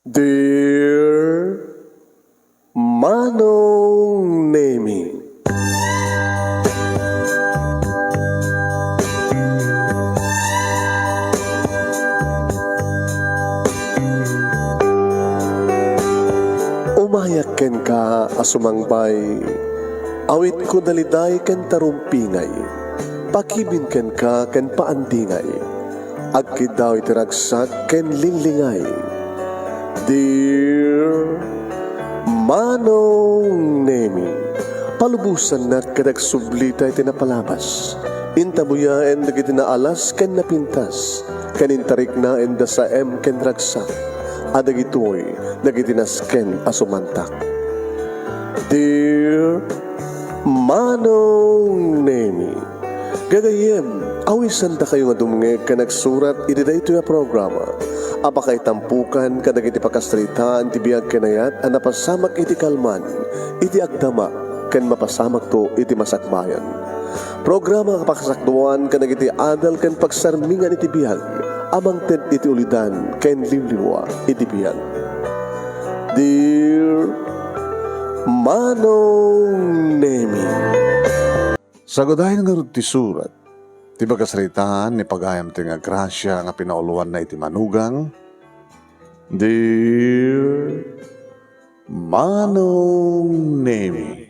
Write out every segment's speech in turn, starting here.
Dear Manong Nemi, umayak ken ka asumangbay, awit ko daliday ken tarumpingay, pakibin ken ka ken paandingay, agkid daw itiragsak ken linglingay. Dear Manong Nemi, palubusan na kadag sublita iti napalabas. Intabuyaen dagiti na alas ken napintas, kanintarik na enda sa ken ragsak. Adagitoy dagiti nasken asumantak. Dear Manong Nemi, gagayem, awisan da kayo nga dumngeg ka nagsurat iti dayto ya programa. Apakay tampukan kadag iti pakastritaan ti biyag kenayat a napasamak iti kalman, iti agdama ken mapasamak to iti masakbayan. Programa kapakasaktuan kadag iti adal ken pagsarmingan iti biyag, amang ted iti ulidan ken limliwa iti biyag. Dear Manong Nemi, Sagodahin nga ti surat, ti pagkasaritaan ni pagayam ti nga grasya nga pinauluan na iti manugang. Dear Manong Nemi,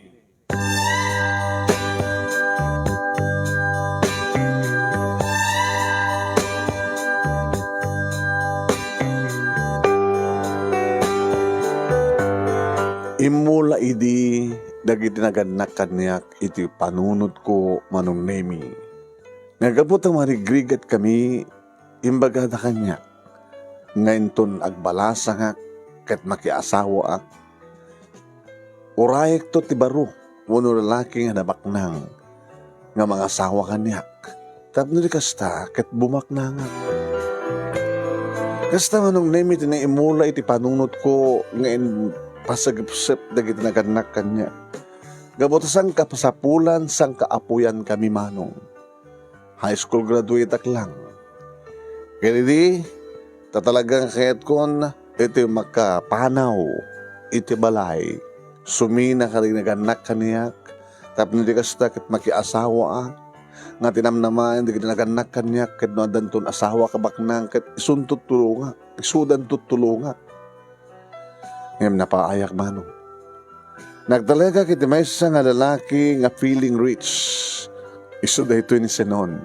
imula idi dagiti naganak kanyak iti panunot ko Manong Nemi. Nagabot ang marigrigat kami imbaga na kanya. Ngayon ton agbalasa nga kat makiasawa ak. Urayek to ti baro, wano lalaki nga nabaknang nga mga asawa kanyak. Tapno di kasta kat bumaknang ak. Kasta Manong Nemi tinaimula iti panunot ko ngayon pasagipsip dagiti naganak kanya. Gabotasan ka pasapulan sang kaapuyan kami Manong. High school graduate ak lang. Kaya di, tatalagang kahit kon, iti makapanaw, iti balay, sumina ka rin naganak kaniyak, tapos di kasta kit makiasawa nga tinamnaman, di ka naganak kaniyak, kit no adanton asawa kabaknang, kit isun tutulunga, isudan tutulunga. Ngayon napaayak Manong. Nagtalaga kiti may isa nga lalaki nga feeling rich. Iso da ito ni Senon.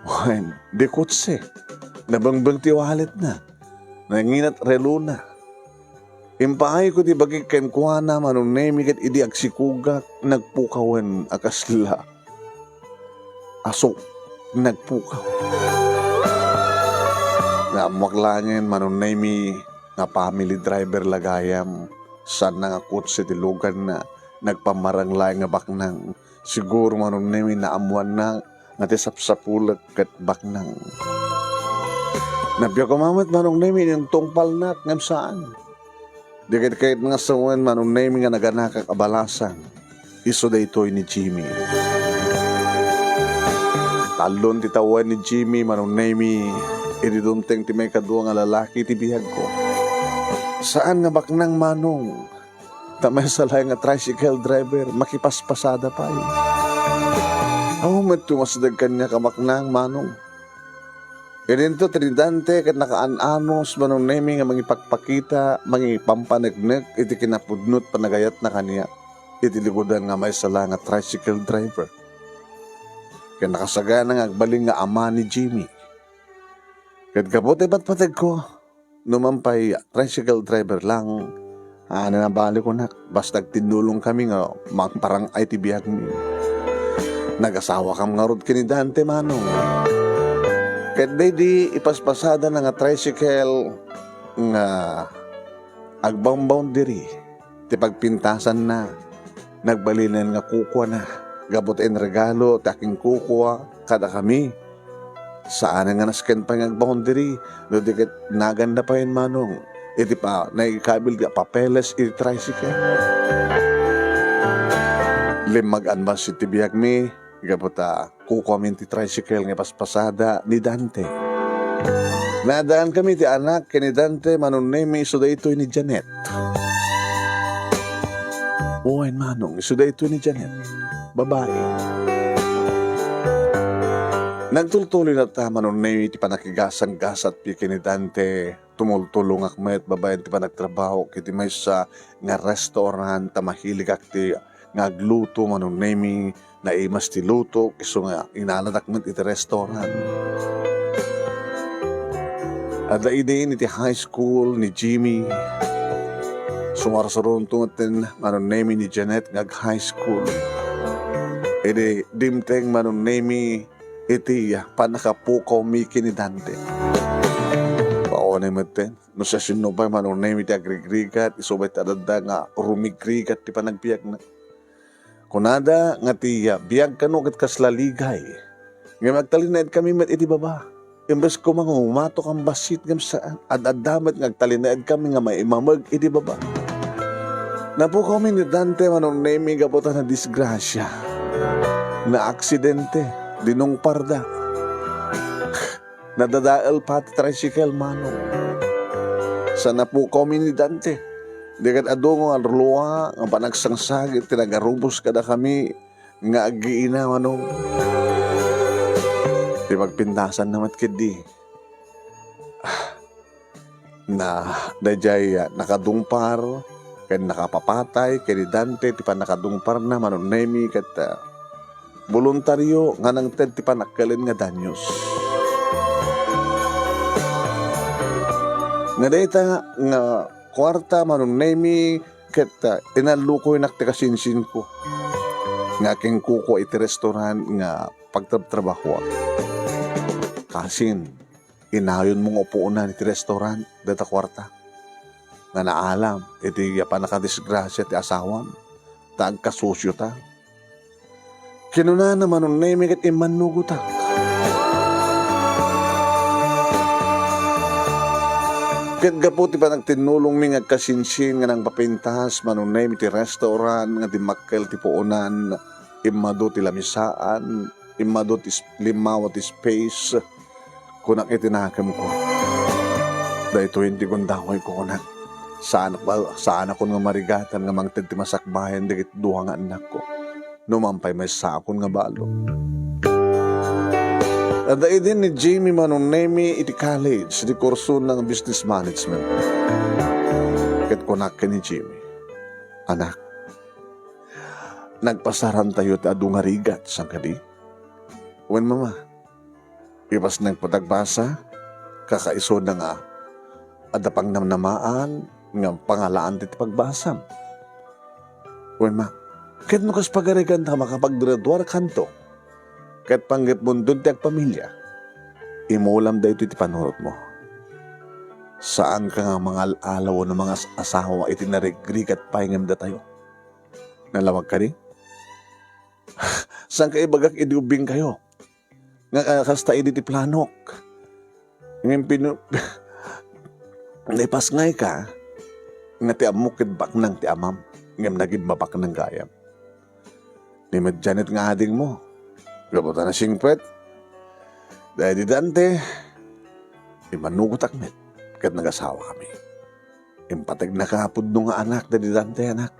Wan, di kutse. Nabangbang ti walet na. Nanginat relo na. Impaay ko ti bagay kenkuana Manong Nemi kat idi agsikugak nagpukawan akasla. Aso, nagpukaw. Namaklangan Manong Nemi nga family driver lagayam. Saan na nga kutse ti lugan na nagpamaranglay nga baknang. Siguro Manong Nemi naamuan na nga ti sapsapulag kat baknang. Nabiya ko mamat Manong Nemi yung tungpal na ngam saan. Di kahit mga sawan Manong Nemi nga naganakak abalasan. Iso da ito'y ni Jimmy. Talon ti tawan ni Jimmy Manong Nemi. Ididumteng ti may kadua nga lalaki ti bihag ko. Saan nga baknang Manong? Tamay salay nga tricycle driver, makipaspasada pa yun. Met tumasdag kanya kamaknang Manong. Ganito trinidante kat nakaananos Manong Nemi nga mangipagpakita, mangipampanagnek, iti kinapudnot panagayat na kaniya. Iti ligudan nga may sala nga tricycle driver. Kaya nakasagana nga agbaling nga ama ni Jimmy. Kat kapot ba't patag ko? Numampay tricycle driver lang. Nanabali ko na, basta tinulong kami nga, parang ay tibiyag mi. Nag-asawa kam nga rod kinidante Manong. Kahit di ipaspasada na nga tricycle nga agbang boundary. Ti pagpintasan na, nagbalinan nga kukwa na. Gabot en regalo, taking kukwa, kada kami. Saan nga nasken pa nga boundary, no di naganda pa yun Manong. Iti pa, naikabil ka papeles, iti tricycle. Limag-anbas iti biyag mi, Gaputa, kukomin ti tricycle nga paspasada ni Dante. Nadaan kami ti anak kinidante manunemi isuda ito ni Janet. Uwain manong isuda ito ni Janet. Babae. Nagtultuloy na ta manunemi ti panakigasan-gasat pi kinidante tumultulong akmet babae ti panagtrabaho kiti may sa nga restaurant ta mahilig akti nga agluto manunemi na imas ti luto iso nga inaladakmet iti restaurant. At din iti high school ni Jimmy. Sumarsaron tungatin manunemi ni Janet ngag high school. Edi dimteng manunemi iti panakapukaw mi kinidante. Paone maten. No sa sinubay manunemi ti agrigrigat isubay tadada nga rumigrigat ti panagbiag na. Kunada nga ti biag kanukit kaslaligay. Nga magtalinaid kami met iti baba. Imbes ko mga umatok ang basit ngam saan at adamat ngagtalinaid kami nga may imamag iti baba. Napo kami ni Dante manunemi gabutan na disgrasya. Na aksidente, dinong parda. Nadadaal pati tricycle manong. Sana po kami ni Dante. Dikat adungo ang luwa, ang panagsangsagit, tinagarubos kada kami nga agiina manong. Di magpintasan namat kidi. Na dajay nakadungpar, kaya nakapapatay, kaya ni Dante, ti pa nakadungpar na manunemi, kat voluntaryo nga nang ted ti pa nakalin nga danyos. Nga dayta nga kwarta manunemi, kat inalukoy nakti kasinsin ko. Nga aking kuko iti restaurant nga pagtrabaho. Kasin, inayon mong upuunan iti restaurant, data kwarta. Nga naalam, iti pa nakadisgrasya ti asawam, taag kasusyo ta. Kinuna naman nun na imikit imanugutak. Kat gaputi pa nagtinulong mi nga kasinsin nga nang papintas, manunay iti restaurant, nga di makkel ti puunan, imado ti lamisaan, imado ti limaw ti space, kunak itinakam ko. Dahito hindi kong daway ko kunak. Saan ako nga marigatan nga mangted ti masakbayan dagit duha nga anak ko. Numampay may sakon nga balo. At din ni Jamie manunemi iti college, iti kurso ng business management. Kat kunak ka ni Jamie, anak, nagpasaran tayo ti adu nga rigat sang kadi. Wen mama, ipas nagpatagbasa, kakaiso na nga, adapang namnamaan, nga pangalaan ti pagbasam. Wen ma, ket mo kas pagarigan ta makapaggraduar kanto, ket panggit mundod ti agpamilya, imulam da ito iti panurot mo. Saan ka nga mga alaw ng mga asawa iti narigrigat pahingam da tayo? Nalawag ka rin? Saan ka ibagak idiubing kayo? Nga kasta iti planok. Ngayon naipas ngay ka, nga ti amukid bak ng ti amam, ngayon naging mabak ng gayam. Ni Janet nga ading mo, gabutan na singpet, dahil di Dante, imanugot akmet, kat nag-asawa kami. Impatag nakapod nung nga anak, dahil di Dante anak.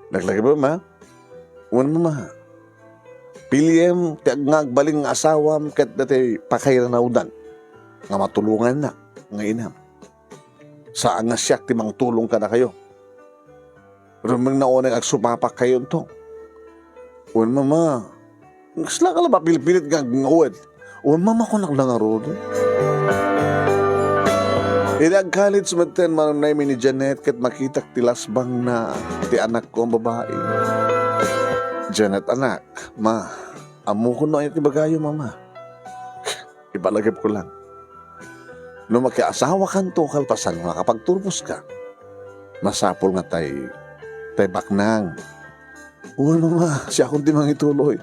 Naglagi ba ma? Uwan mo ma. Piliem, ti agbaling nga asawam, kat dati pakairanawdan, nga matulungan na, nga inam. Saan nga siyak, timang tulong ka na kayo. Rumang naunang agsupapak kayo ito. Uwan mama, sila ka lang ba pilit-pilit nga ngawad? Uwan mama ko naklangaro doon. Ag-college maten manunay ni Janet kat makitak tilasbang na ti anak ko ang babae. Janet anak, ma, amo ko na ayat ibagayo mama. Ibalagip ko lang. No makiasawa kan to kalpasan makapagturbos ka. Masapol nga tay baknang. Uwan mama, siya akong timang ituloy.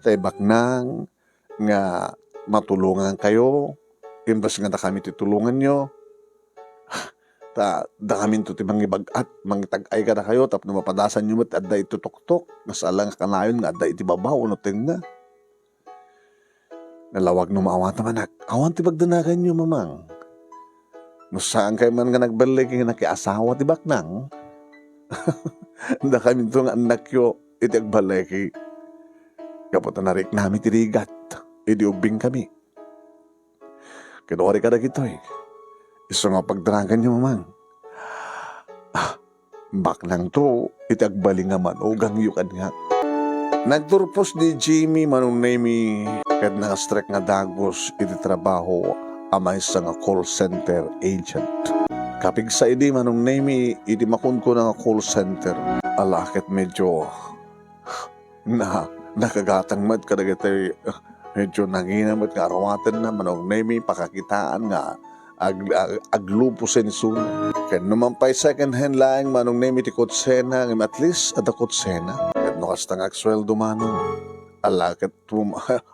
Tay baknang nga matulungan kayo. Imbas nga na kami titulungan nyo. Da kami ito timang ibagat, mangitag-ay ka na kayo, tap na mapadasan nyo mat, adda ito tuktok, nasalang kanayon nga, adda iti babaw, no ting na. Nalawag no maawat naman anak. Awan ti bagdanagan nyo mamang. No saan kayo man nga nagbalik yung nakiasawa ti baknang. Da kami ito nga anak yo iti agbalik. Kapot na narik namin ti rigat. Idi ubing kami. Kinori ka na gito Iso nga pagdaragan nyo mamang. Baknang to iti agbalik nga manugang yukan nga. Nagturpos ni Jimmy manong nami kad nakastrek nga dagos iti trabaho amay sa nga call center agent. Kapig sa idi manong nami iti makun ko nga call center. Alakit medyo nakagatang mad kadagitay medyo nanginamit nga arawatan na manong nami pakakitaan nga aglupusin suna. Kaya naman pa'y second hand lang manong nami ti kutsena ng at least at kutsena. No kastang aksweldo manong alakit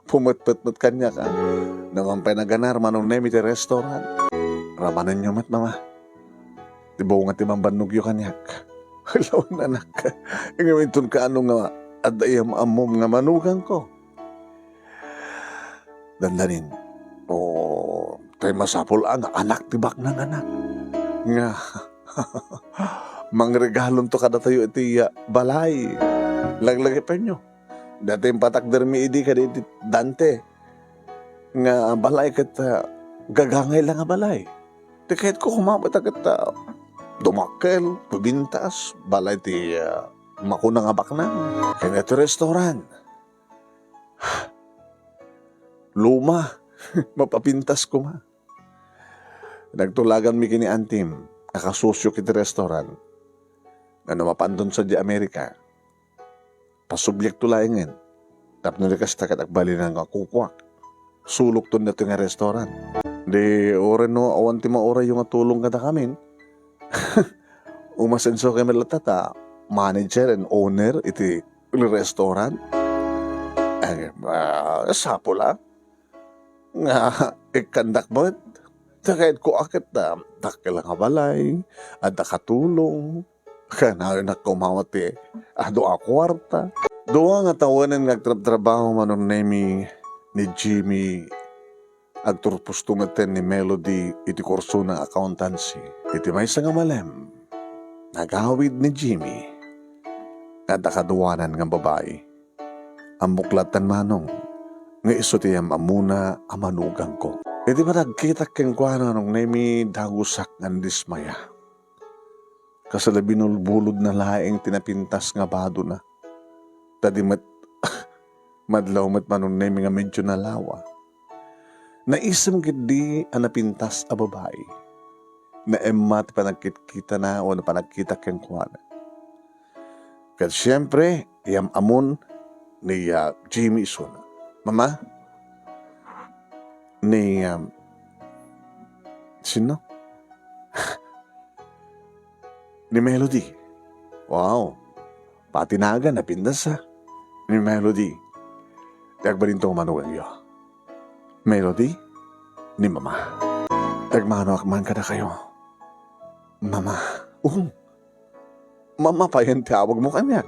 pumatpatmat kanya ka naman pa naganar manong nemi ti restaurant ramanan nyo mat mama ti buong at timang banugyo kanyak alaw na anak ingawintun ka ano nga adayam amom nga manugang ko dandanin tayo masapol ang anak tibak ng anak nga mangregalon to kada tayo iti balay laglagi pa nyo. Dati yung patak dermi idi ka di Dante. Nga balay kat gagangay lang nga balay. Di kahit ko kumamata kat dumakel, pabintas, balay ti makuna nga bakna. Kaya ito restaurant. Luma. Mapapintas ko ma. Nagtulagan mi kini antim. Nakasusyo kiti restaurant. Nga namapandon sa di Amerika. Pasubjek to laingin. Tap na likas takat akbali na nga kukwak. Sulok to na ito nga restaurant. Di ore no awan ti maura yung tulong kada kamin. Umasenso kay malatata manager and owner iti restaurant. Sapo lang. Nga ikandak mo. Takait ko akit na takil nga balay at nakatulong. Kana nakumawati doa kwarta. Doa nga tawanan nga trabaho manong nemi ni Jimmy agturpos tumaten ni Melody iti kurso ng accountancy. Iti may nga malem nagawid ni Jimmy at nakaduwanan nga babae. Ang buklatan manong nga iso tiyam amuna amanugang ko. Iti ba nagkita keng kwa nung nemi dagusak ng dismaya. Kasalabi nulbulod na laing tinapintas nga bado na. Tadi madlaw mat manunay nga medyo nalawa. Naisam gidi ang napintas a babae. Na emat panagkita na o na panagkita keng kuwana. Kat siyempre, iyam amon ni Jimmy Isuna. Mama? Ni sino? Ni Melody. Wow. Patinagan na pindas ha. Ni Melody. Tagbalin to manugang yo. Melody? Ni Mama. Tagmano akman ka na kayo. Mama. Mama pa yan tawag mo kanyak.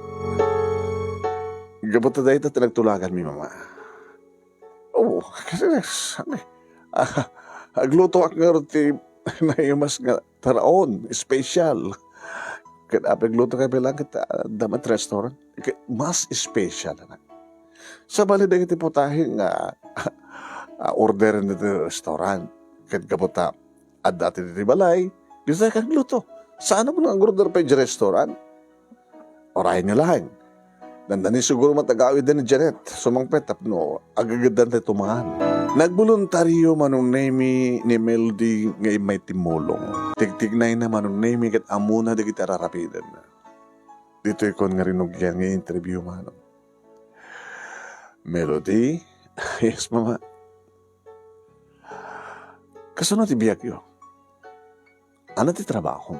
Gabot na dahil ito nagtulagan mi Mama. Kasi sabi. Agluto ak nga roti na mas nga taraon. Special. Kaya pagluto kayo bilang kita damat restaurant. Mas special na. Sa bali na iti putahing order na iti restaurant. Kaya kaputa at dati iti balay. Gusto kang luto. Saan mo nang order pa yung restaurant? Orahin nyo lang. Nandani siguro matagawid din ni Janet. Sumangpet no. Agagadan tayo tumahan. Nagboluntaryo manong nemi ni Melody ngay may timulong. Tigtignay na manong nemi kat amuna di kita rarapidan na. Dito ikon nga rinugyan ngay interview manong. Melody? Yes, Mama. Kasunod ibiyag yo. Ano ti trabaho?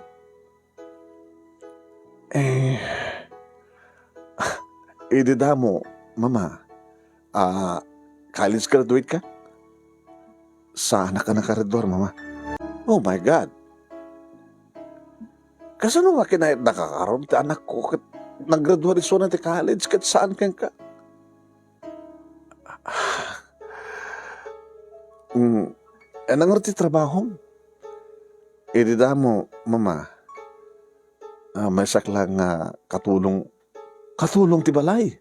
Idida mo, Mama. College graduate ka? Sana ka nakaredor, Mama. Oh my God. Kasano nga kinahit nakakaroon ti anak ko kat nag-graduate so na ti college kat saan kang ka? Anong ti trabaho? Idida mo, mama, may saklang katulong ti balay.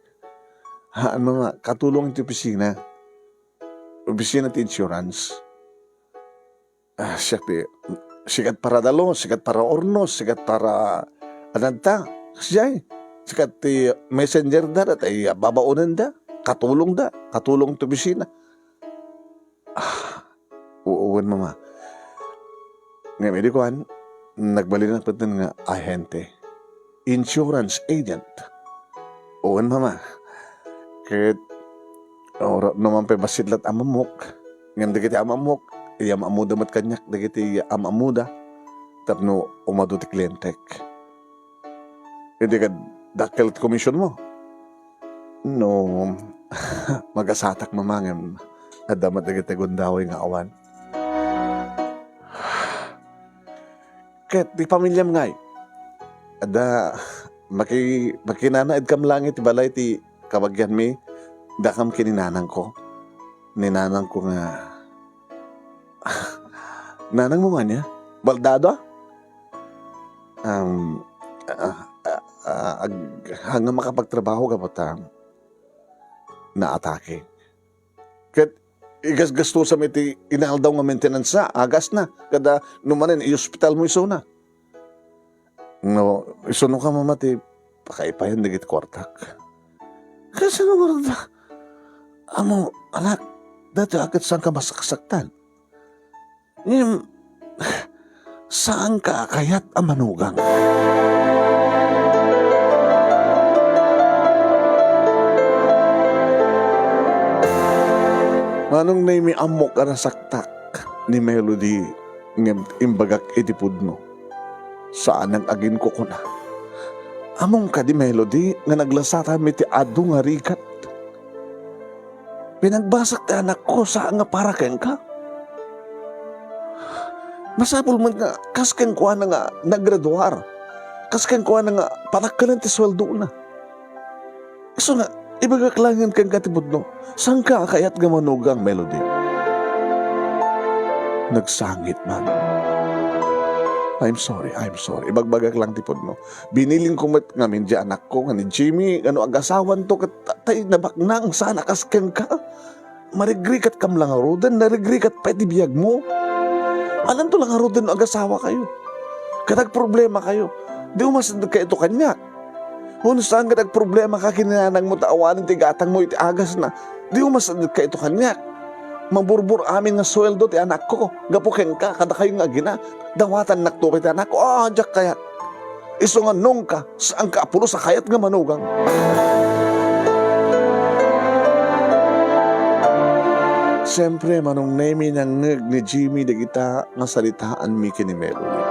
Ano nga, katulong ti opisina. Opisina ti insurance. Sikat para dalo, sikat para ornos, sikat para ananta. Siyay, sikat ti messenger da, at ay babaunan da, katulong ti opisina. Uuwan mama. Ngayon, hindi ko nagbali na patin nga ahente. Insurance agent. Uuwan mama. Kahit naman pa basidlat amamok. Ngayon, dagiti amamok. Iya maamuda mat kanyak. Dagiti amamuda. Tapno umado ti klientek. Hindi ka dakil komisyon mo. No, magasatak mamangem. Adamat dagiti gundaway nga awan. Ket di pamilyam ngay. Ada makinanaid kam langit balay ti kabagyan mi dakam kininanang ko. Ninanang ko nga nanang mo nga niya? Baldado? Hanggang makapagtrabaho ka pa na atake. Ket igas-gasto sa iti inaldaw nga maintenance na, agas na. Kada numanin, i-hospital mo iso na. No, iso no ka mamati, pakaipayan na git kwartak. Kasi no, amo, anak, dati agad saan ka masakasaktan? Saan ka kayat ang manugang? Manong na imi amok arasaktak ni Melody ng imbagak itipud mo. Saan ang agin ko kuna? Among ka di Melody nga naglasata mi ti adu nga rikat. Pinagbasak ti anak ko saan nga para ken ka? Masapul man nga kasken ko na nga naggraduar. Kasken ko na nga panakalan ti sweldo na. So nga ibagaklangan kang katibod no. Saan ka kayat nga manugang Melody? Nagsangit man. I'm sorry. Ibagbagak lang tipod no. Biniling ko mat ngamin di anak ko, nga ni Jimmy, agasawan to, katay nabaknang sana kasken ka. Marigrikat kam lang arudan, narigrikat pa itibiyag mo. Alam to lang arudan agasawa kayo. Katag problema kayo. Di umasad ka ito kanya. Kung saan ka problema ka kininanang mo taawanin ti gatang mo iti agas na. Di umasad ka ito kanya. Maburbur amin nga sweldo ti anak ko. Gapuken ka, kada kayo nga gina. Dawatan naktuki ti anak ko. Diyak kayat. Iso nga nung ka, saan ka apulo sa kayat nga manugang. Siyempre, manong nemi nang ngeg ni Jimmy dagita nga salitaan mi kini Melody.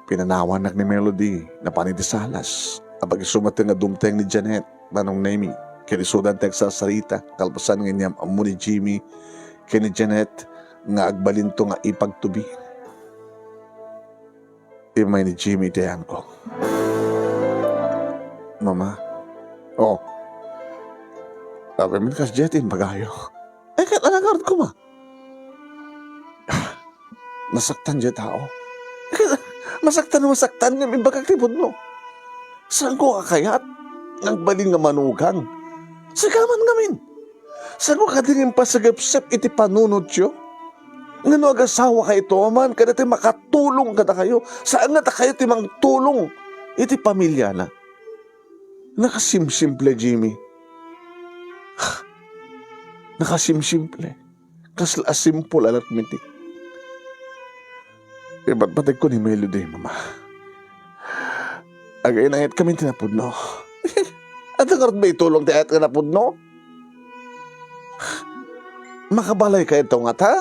Pinanawan ni Melody na panitisalas. Apag isumateng nga dumteng ni Janet, manong nemi. Kinisudan tek sa sarita, kalpasan nga niyam amo ni Jimmy, kini Janet, nga agbalinto nga ipagtubi. Imay ni Jimmy dayan ko. Mama, sabi mo kas jetin pagayo. Kat anagard ko ma. Nasaktan dyan tao. Masaktan nga may bagagtibod mo. Saan ko kakayat? Nagbaling nga manugang. Sagaman ngamin. Saan ko kadingin pa sa gapsep iti panunod siyo? Nga no agasawa kayo ito, man, kada tayo makatulong kada kayo. Saan nga ta kayo timang tulong? Iti pamilya na. Nakasimsimple, Jimmy. Nakasimsimple. Kasla simple alat mitik. Ba't patag ko ni Melody, mama? Agay na kami tinapudno. At ang ba itulong ti ayat ka napudno? Makabalay kayo ito nga ta?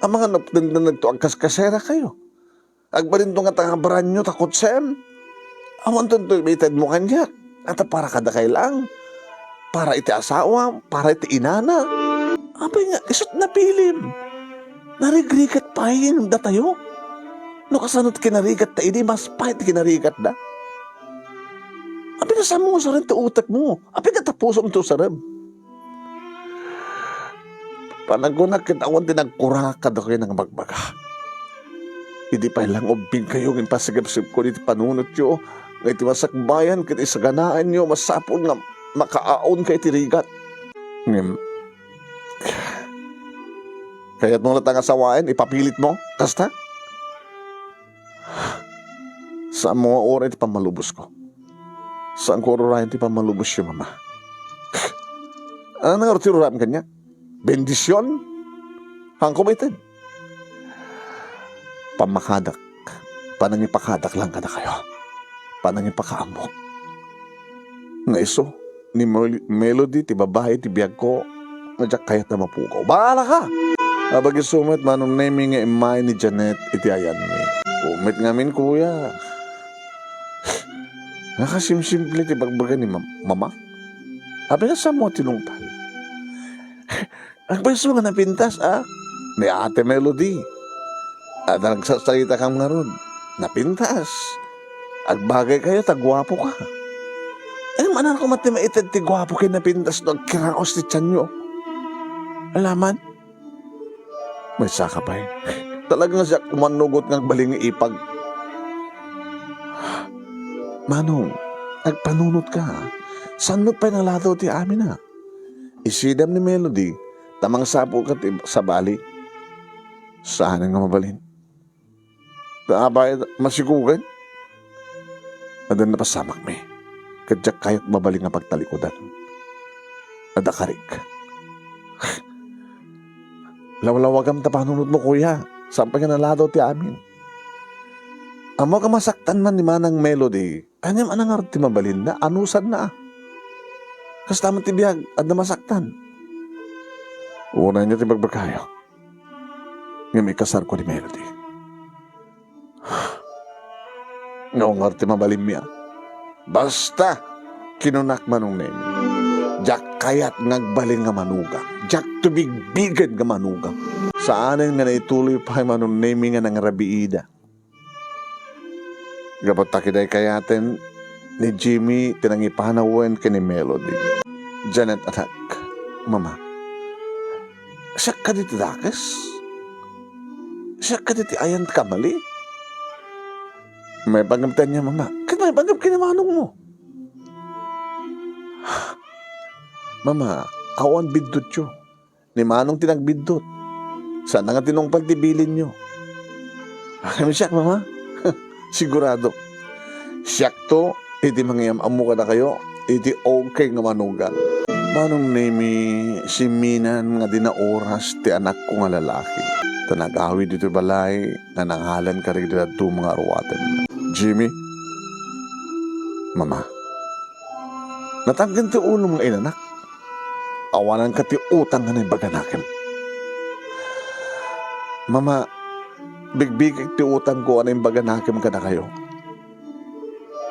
Ang mga nagtuang kaskasera kayo. Agbalin ito nga tangabaran nyo takot sem. Awan ito itad mo kanya. At para kada kay lang. Para iti asawa, para iti inana. Abay nga, isot na pilim. Narigrikat pa yun, da tayo. No kasanot kinarigat ta, hindi mas pahit kinarigat da. Abi na sa mo sa rin utak mo. Abi ka tapusom to sa rem. Panagunak kitawan tinagkurakad ako ng magbaga. Hindi pa ilang ubing kayo ng pasigabsib ko dito panunot yo. Ngay ti masakbayan kit isaganaan nyo masapon nga makaaon kay tirigat. Ngem, kaya't mo natang asawain, ipapilit mo, kasta? Saan mo oras iti pamalubos ko? Saan ko oras iti pamalubos yung mama? Ano nga ortiruram kanya? Bendisyon? Hang kumitin? Pamakadak. Panangipakadak lang kada kayo. Panangipakaamok. Nga iso, ni Melody, ti babae, ti biyag ko, nadyak kayat na mapukaw. Bahala ka! Abag isumat, manong naming nga imay ni Janet, iti ayan mi. Umit ngamin, kuya. Nakasimsimple ti bagbaga ni mama. Abi nga sa mo tinungpal. Ang beso nga napintas, ni Ate Melody. At nagsasalita kang nga ron. Napintas. Agbagay kayo, tagwapo ka. Manan ko mati maitid ti gwapo kay napintas no agkiraos ti tiyan nyo. Alaman? May saka pa Talagang siya kumanugot ng baling ipag. Manong, nagpanunot ka. Sanot pa nalato ti amin na. Isidam ni Melody, tamang sapo ka sa bali. Saan nga mabalin? Taabay, masigugan? Adan napasamak may. Kadyak kayat mabaling nga pagtalikodan. Adakarik. Lawlawagam tapanunod mo, kuya. Sampay nga naladaw ti amin. Amo ka masaktan man ni Manang Melody. Anyam anang arti mabalin na, anusan na. Kas taman ti biyag, at na masaktan. Una niya ti magbagkayo. Ngayon may kasar ko ni Melody. Noong arti mabalin niya. Basta, kinunak manong nemi. Jak kayat ngagbaling nga manugang. Jak tubigbigan nga manugang. Saanin nga naituloy pa manong nemi nga ng rabiida. Gapot takiday kayaten ni Jimmy tinangipanawen ka ni Melody. Janet anak, mama, siya ka diti dakes? Siya ka diti ayan kamali? May pangamtan niya, mama. May bagap kinamanong mo. Mama, awan bidot yo. Ni manong tinagbidot. Sana nga tinungpal tibilin nyo. Kami siyak, mama. Sigurado. Siyak to, iti mangyam amo ka na kayo, iti okay nga manugang. Manong nemi si Minan nga di na oras ti anak ko nga lalaki. Tanagawi dito balay, nga nanghalan ka rin dito mga arwaten. Jimmy, mama, natanggan ti ulo mga inanak. Awanan ka ti utang nga na baganakin. Mama, bigbig ti utang ko ano yung baganakin ka na kayo.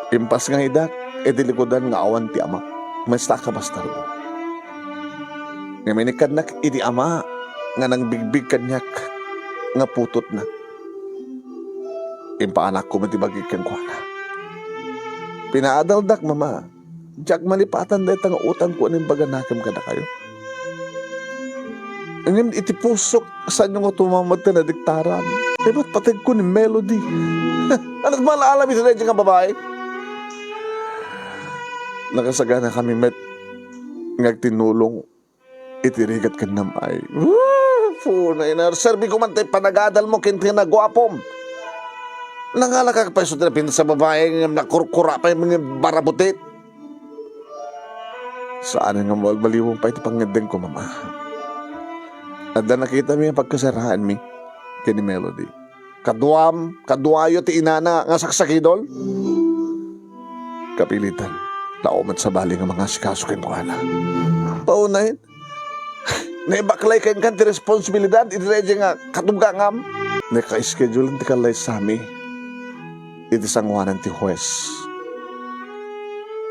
Impas nga idak, edilikodan nga awan ti ama. Masta ka bastardo. Nga may nikanak, iti ama, nga nang bigbig kanyak, nga putot na. Impaanak ko matibagig kang kuwana. Pinaadaldak, mama. Diyak malipatan dahil nga utang ko anong baganakim ka na kayo. Ngayon itipusok saan yung tumamad ka na diktaran. Eh ba't patag ko ni Melody? Anak malaalam ito na yung babae? Nakasagana kami met ngagtinulong itirigat ka namay. Punay na. Serbi ko man tayo panagadal mo kinti na guwapom. Nangalaka ka pa yung pinta sa babae ng nakurkura pa yung mga barabutit. Saan nga magbaliwong pa ito pangadeng ko, mama. At na nakita mo yung pagkasarahan mi kay ni Melody. Kaduayo ti inana nga saksakidol. Kapilitan, laumat sa bali nga mga sikasukin ko na. Paunahin, naibaklay kayo kan ti responsibilidad, itiredya nga katugangam. Naka-schedule ti kalay sa mi, iti sangwanan ti huwes.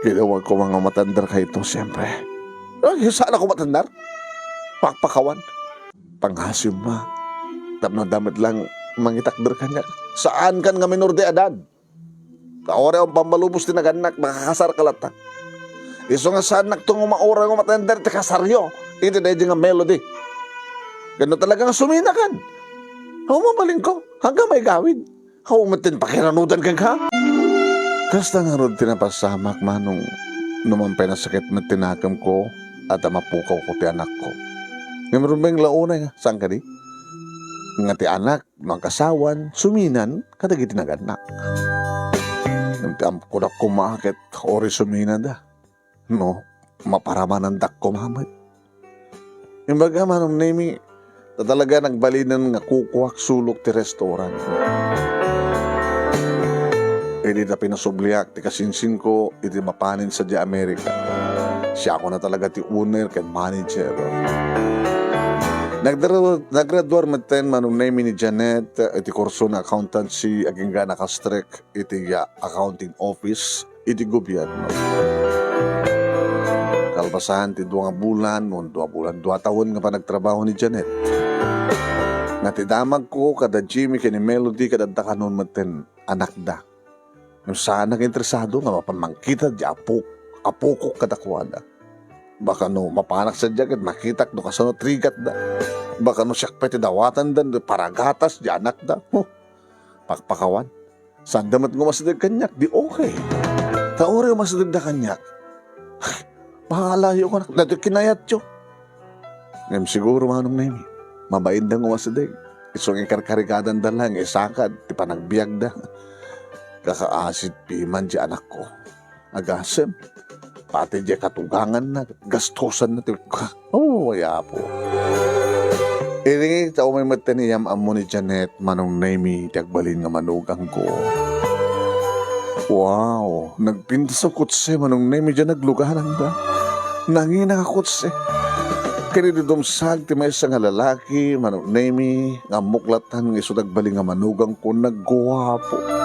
Ginawa ko mga matandar kayo ito, siyempre. Ay, saan ako matandar? Pakpakawan. Panghasim ma. Tapno damit lang mangitakder kanya. Saan kan nga minor de edad? Kaore ang pambalubos tinaganak, makakasar kalata. Iso nga saan nagtungo maura ng matandar, ti kasaryo. Ito na nga Melody. Gano talaga nga suminakan. Mabaling ko, hanggang may gawin. Matin pakiranudan ka ka. Kasta nga ron tinapasamak manong numampay na sakit na tinakam ko at mapukaw ko ti anak ko. Ngayon ba yung launa nga, saan ka di? Nga ti anak, mga kasawan, suminan, kadagiti nag-anak. Nagtiam ko na kumakit, ori suminan da. No, maparaman ang dak ko mamay. Yung baga manong nemi, na talaga nagbalinan nga kukuhak sulok ti restaurant. Di na pinasubliak, ti kasinsin ko, iti mapanin sa di Amerika. Siya ako na talaga ti owner ken manager. Naggraduar maten manong name ni Janet, iti kurso na accountancy, aging ga nakastrek, iti accounting office, iti gobyerno. Kalbasan ti 2 bulan, 2 taon nga pa nagtrabaho ni Janet. Natidamag ko kada Jimmy ken ni Melody kada dakanon maten anak da. Yung sana interesado nga mapamangkita di apo ko kadakwada. Baka no mapanak sa jacket makitak no kasano trigat da. Baka no siyak peti dawatan dan paragatas di anak da. Pakpakawan. Saan damat ngo masadag kanyak di okay. Taore masadag da kanyak. Mahalayo ko na. Dati kinayat yo. Ngayon siguro manong nemi. Mabain da ngo masadag. Isong ikarkarikadan da lang. Isakad. Di pa nagbiag da. Kakaasid piman di anak ko. Agasem. Pati di katugangan na. Gastosan na. Waya po. Iringi tao may mataniyam amo ni Janet manong naimi tiagbalin nga manugang ko. Wow. Nagpinta sa kutse manong naimi dyan naglugaran da. Nangina ka kutse. Kinidudumsag ti may isang lalaki manong naimi nga muklatan nga iso nagbalin nga manugang ko nagguwapo.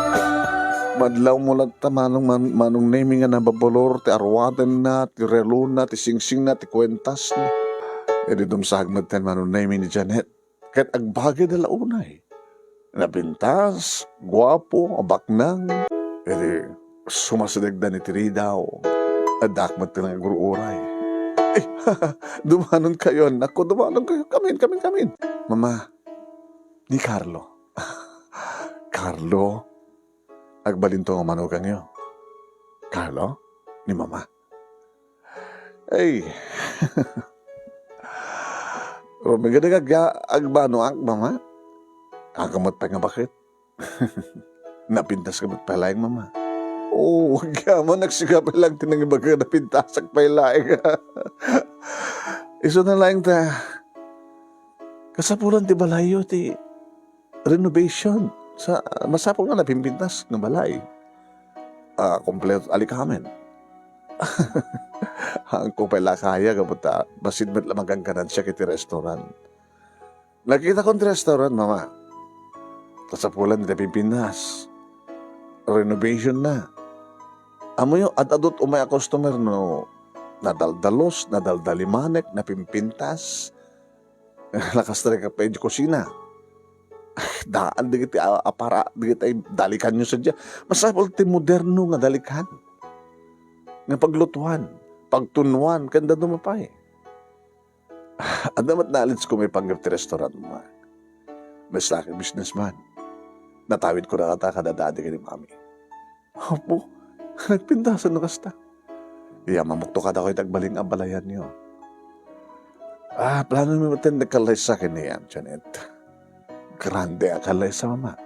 Madlaw mo lang ta manong naming nga nababalor, ti arwaten na, ti relo na, ti singsing na, ti kwentas na. Edi dumsag magtan manong naming ni Janet. Kahit agbagay na launay. Napintas, guwapo, abaknang. Edi sumasadagdan ni Tiridaw. Adak magtan nga guruuray. Eh, dumanon kayo. Ako, dumanon kayo. Kamin. Mama, ni Carlo. Carlo? Agbalin to ang manugang niyo. Carlo? Ni Mama? Ay. Rumagadag agbano ang Mama? Agamot pa nga bakit? Napintas ka magpalayang Mama? Oo, wag ka mo. Nagsigapay lang tinangibaga napintas ang palayang. Iso na lang ta. Kasapulan ti balayo ti renovation. Sa masapong nga napimpintas ng balay. Kompleto alikamen. Ang kupay kaya kaputa, basid met lamang kanan siya kiti restaurant. Nakita kong restaurant, Mama. Kasapulan nila pimpinas. Renovation na. Amo yung adadot umay customer no nadaldalos, nadaldalimanek, napimpintas. Lakas talaga pa yung kusina. Daan digiti apara digiti dalikan nyo sa dya. Masapol ti moderno nga dalikan. Nga paglutuan, pagtunuan, kanda dumapay. Adamat knowledge ko may panggap ti restaurant mo. Mas laki businessman. Natawid ko na kata kadadadi ka ni Mami. Opo, nagpintasan no kasta. Iya mamukto ka daw itagbaling abalayan nyo. Plano mo matin nagkalay sa akin niyan, Janet. Grande akalay sa Mama.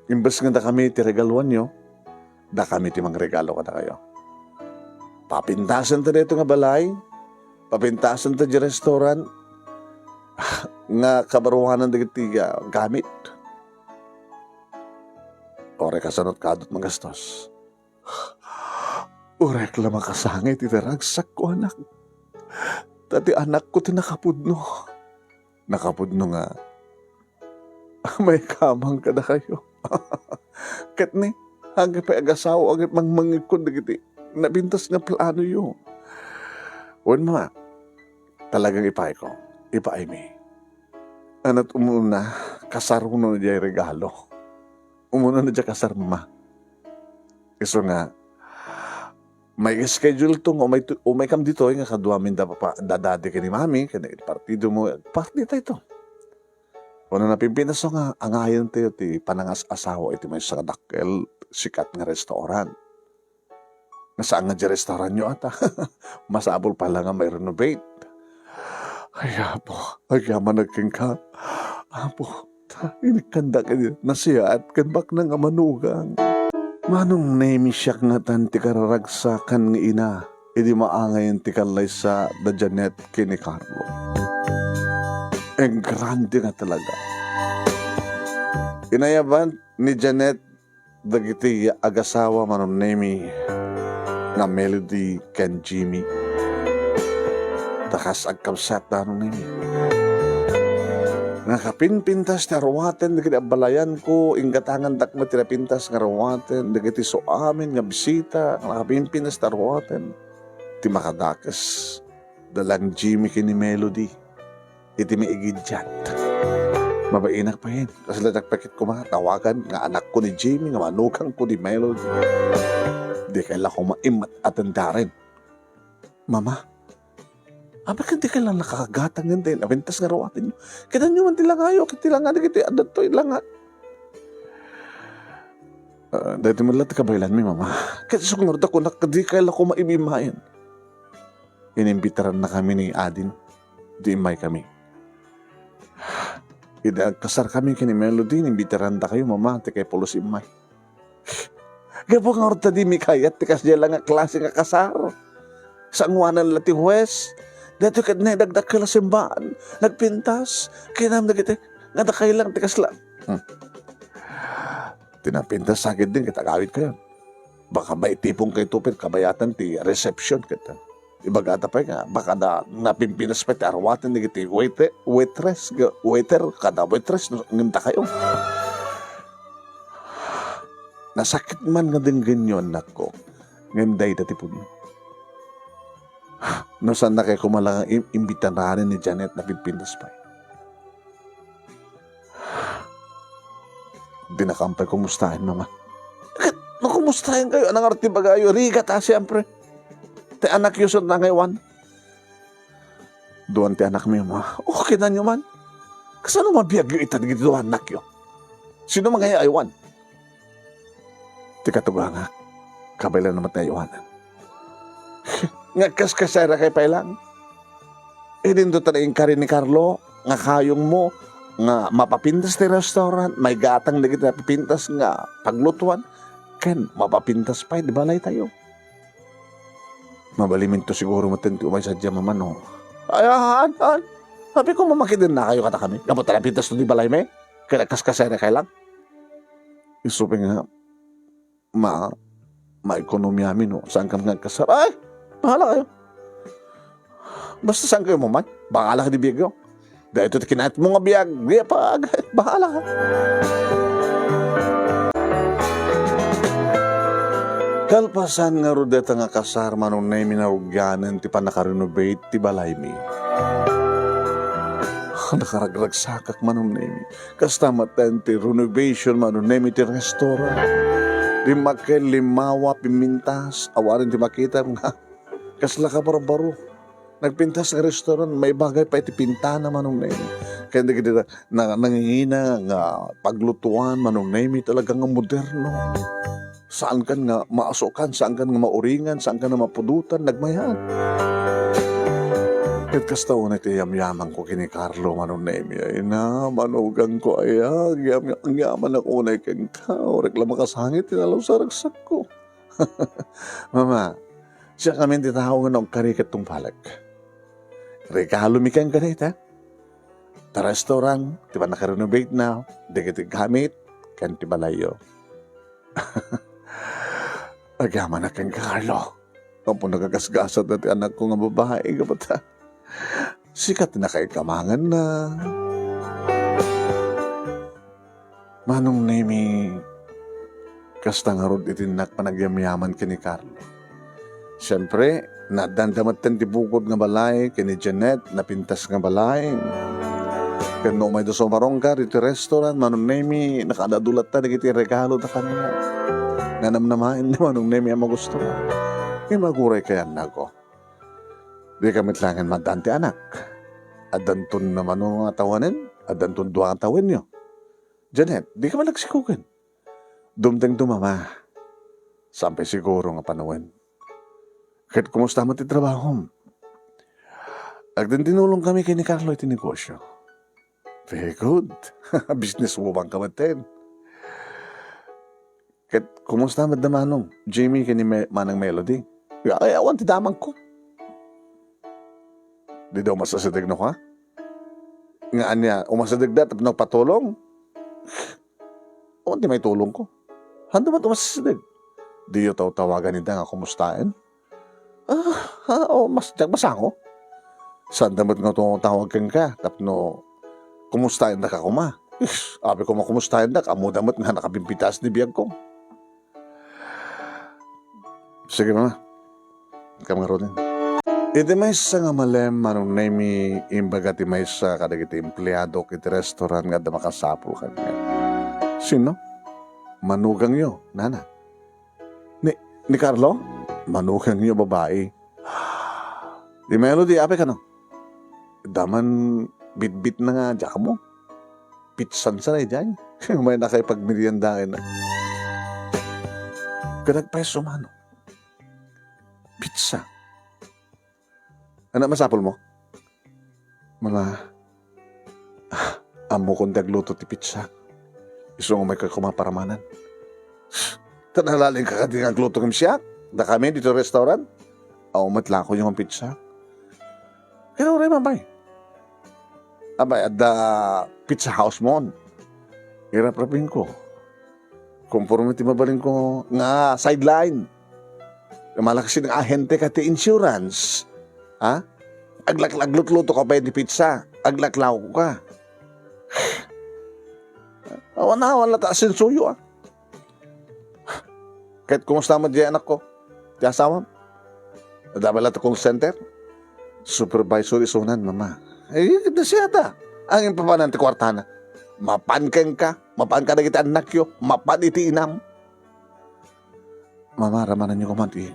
Imbes nga da kami ti regaluan nyo, da kami ti mang regalo ka na kayo. Papintasan ta dito nga balay, papintasan ta di restaurant, nga kabaruhanan da tiga gamit. Ore kasanot kadot magastos. Urek lang makasangit itaragsak ko anak. Tati anak ko tinakapudno. Nakapudno nga, may kamang ka na kayo. Kat ni, hanggang pa agasaw, hanggang mangmangikon na giti, nabintas nga plano yun. Uwan Mama, talagang ipay ko, ipay mi. Anat umuna, kasaruno na diya regalo. Umuna na diya kasar Mama. Iso nga, may schedule tong o may kam dito nga kadwa min dadadi kay ni mami kay partido mo party tayo ito. Kung napimpinas so nga angayon tayo ti panangas asawa iti may sa dakkel sikat nga restaurant. Nasaan nga di restaurant nyo ata? Masabol pala nga may renovate. Ay apo, ay yaman nagking ka. Apo, inikanda ka din nasiya at kanbak na nga manugang. Manong nemi siyak nga tan ti kararagsakan nga ina, idi maangayon ti kalay sa da Janet kini Carlo. Ang grande nga talaga. Inayaban ni Janet dagiti agasawa manong nemi na Melody ken Jimmy. Takas agkabsat na nung nemi. Nakapinpintas na rawaten, dagiti abalayan ko, inggatangan dakma tinapintas nga rawaten, dagiti so amin nga bisita, nakapinpintas na rawaten. Ti makadakas, dalang Jimmy kini Melody, iti may igidyat. Mabainak pa yun, kasi nagpakit ko mga tawagan, nga anak ko ni Jimmy, nga manukang ko ni Melody. Di kaila ko maimat at andarin. Mama, bakit di ka lang nakakagatang nga din? Abintas nga rawatin nyo. Kita nyo man tilang ayo. Kita lang nga dito. Adat to ilang nga. Dahil mo lang kabaylan mi, mama. Kasi sunod ako di ka lang ko maibimayan. Inimbitaran na kami ni Adin. Di imay kami. Kasar kami kini Melody. Inimbitaran na kayo, mama. Di kayo pulos imay. Kaya po nga orta di mi kayat. Tikas diya lang nga klase nga kasar. Sa ngwanan lati huwes. Dito ka na dagdag ka lang simbaan. Nagpintas. Kaya naman nagite. Nadakay lang. Tikas lang. Tinapintas sakit din. Kita gawit kayo. Baka may tipong kay tupit. Kabayatan ti reception kita. Ibagata pa nga. Baka na napimpinas pa ti arwatan. Nagite waitress. Waiter. Kada waitress. Nginta kayo. Nasakit man nga din ganyan anak ko. Nganday dati po. No, saan na kayo kumalang imbitan na rin ni Janet na pipindas pa. Di nakampay kumustahin, mama. No, kumustahin kayo? Anong arti ba kayo? Riga ta, siyempre. Te anak yusod na ngayon. Doon ti anak mo, mama. Okay na nyo man. Kasano mabiyag yung itan dito anak yun? Sino mga ayawan? Ti katuga nga. Kabaylan naman tayo ayawanan. Nga kaskasara kay pailang. Idin doon talagang karin ni Carlo, nga kayong mo, nga mapapintas ti restaurant, may gatang na kita pipintas nga paglutuan, ken mapapintas pa, di balay tayo. Mabalimin to siguro matenti umay sadya maman, no? Ayan. Sabi ko mamakidin na kayo kata kami. Kapot na pintas to di balay may, kaya kaskasara kay lang. Isupin nga, ma-ekonomya amin, no? Saan ka nga kasar? Ay! Bahala kayo. Basta saan kayo mo man? Bahala ka di biyag yun. Dahil ito kinahit mo nga biyag. Bahala ka. Kalpasan nga rodeta nga kasar manong na minarugyanan ti pa nakarenovate ti balay mi. Nakaragragsakak manong na mi. Kastamatan ti renovation manong na mi ti restaurant. Di makel limawa pimintas. Awarin ti makita nga. Kasla ka baro-baro. Nagpintas sa restaurant, may bagay pa iti pintana manong na yun. Kaya hindi nangingina nga paglutuan manong na yun, talagang moderno. Saan kan nga maasukan, saan kan nga mauringan, saan kan nga mapudutan, nagmayan. Kahit kasta una iti yamyaman ko kini Carlo manong na yun. Ay na, manugang ko ay ang yaman ako unay keng kao. Reklama kasangit, tinalaw sa ragsak ko. Mama, siya kami titao nga nung karikat tong palag. Regalo mi kang ganit, ha? Ta restaurant, di ba nakarenovate na, di kita gamit, kan ti balayo. Agyaman na kang Carlo. Kapag nagagasgasat na ti anak ko nga babae, kapata. Sikat na kay kamangan na. Manong nemi, kasta nga rod itinak panagyamyaman kini Carlo. Siyempre, nadandamatan ti bukod nga balay, kini Janet, napintas nga balay. Kano may doso marong ka, iti restaurant, manong nemi, nakadadulat ta, nagiti regalo na kanila. Nanamnamain na manong nemi ang magusto. maguray kaya na ko. Di kami tlangan madante anak. Adanton naman ang mga tawanin, adanton duwa ang tawin nyo. Janet, di ka malagsikukin. Dumteng dumama. Sampai siguro nga panawin. Kahit kumusta mo ti trabaho. Agdan tinulong kami kay ni Carlo iti negosyo. Very good. Business woman ka matin. Kahit kumusta mo damanong, Jamie kay ni Manang Melody. Ay, awan ti damang ko. Di daw masasadig na ka? Nga niya, umasadig na tapos nagpatulong. Awan ti may tulong ko. Handa man umasasadig. Di yung tawagan nila nga kumustain. Mas masango. Saan damat nga itong tawagan ka? Tapno, kumustahin na ka kuma? Abi ko makumustahin na, amo damat nga nakabimpitas ni biyag ko. Sige mama, kamang rin. Iti may sa nga malem, manong nami, imbaga ti may sa kadagiti empleyado kiti restaurant nga da makasapul ka niya. Sino? Manugang nyo, nana. Ni Carlo? Manugang nyo, babae. Di Melody, ape ka no? Daman, bit-bit na nga, dyan mo. Pitsan sa na dyan. May nakipagmeriendahin na. Ganagpeso mano. Pizza. Ano masapol mo? Mga, amo kong dagluto ti pizza. Iso nga may kakumaparamanan. Tanalaling ka ka din ang gluto ng siya. Da kami dito restaurant. Matla ko yung pizza. Kaya rin mabay. Abay, at the pizza house mo. Irap-rapin ko. Conformity mabaling ko nga sideline. Malakas ng ahente ka ti insurance. Ha? Aglak-laglut-luto ka pa yung pizza. Aglaklaw ko ka. Awan na taasin suyo ah. Kahit kumusta mo diyan anak ko? Di asawa? Nadabala ta call center? Supervisor isunan, mama. Ito siya ta. Ang impapanan ti kwartana. Mapan na kita anak yo. Mapan iti inam. Mama, ramanan niyo kumanti.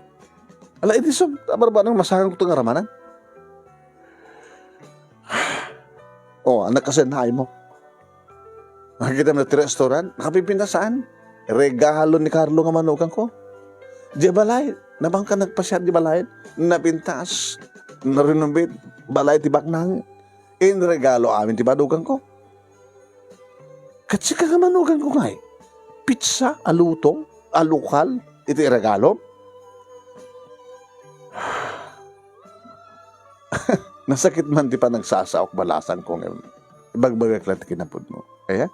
Ala, iti so, tabar ba nang masagang ko itong ramanan? Anak kasi nahay mo. Nakikita mo na ti restaurant, nakapipinda saan? Regalo ni Carlo nga manugang ko. Di balay, nabang ka nagpasyad di balay, napintas, narinumbit, balay ti baknang, regalo amin ti manugang ko. Kasi ka nga manugang ko nga pizza, alutong, alukal, iti regalo. Nasakit man di pa nagsasaok balasan kong ibagbagak lang kinapod mo. Kaya?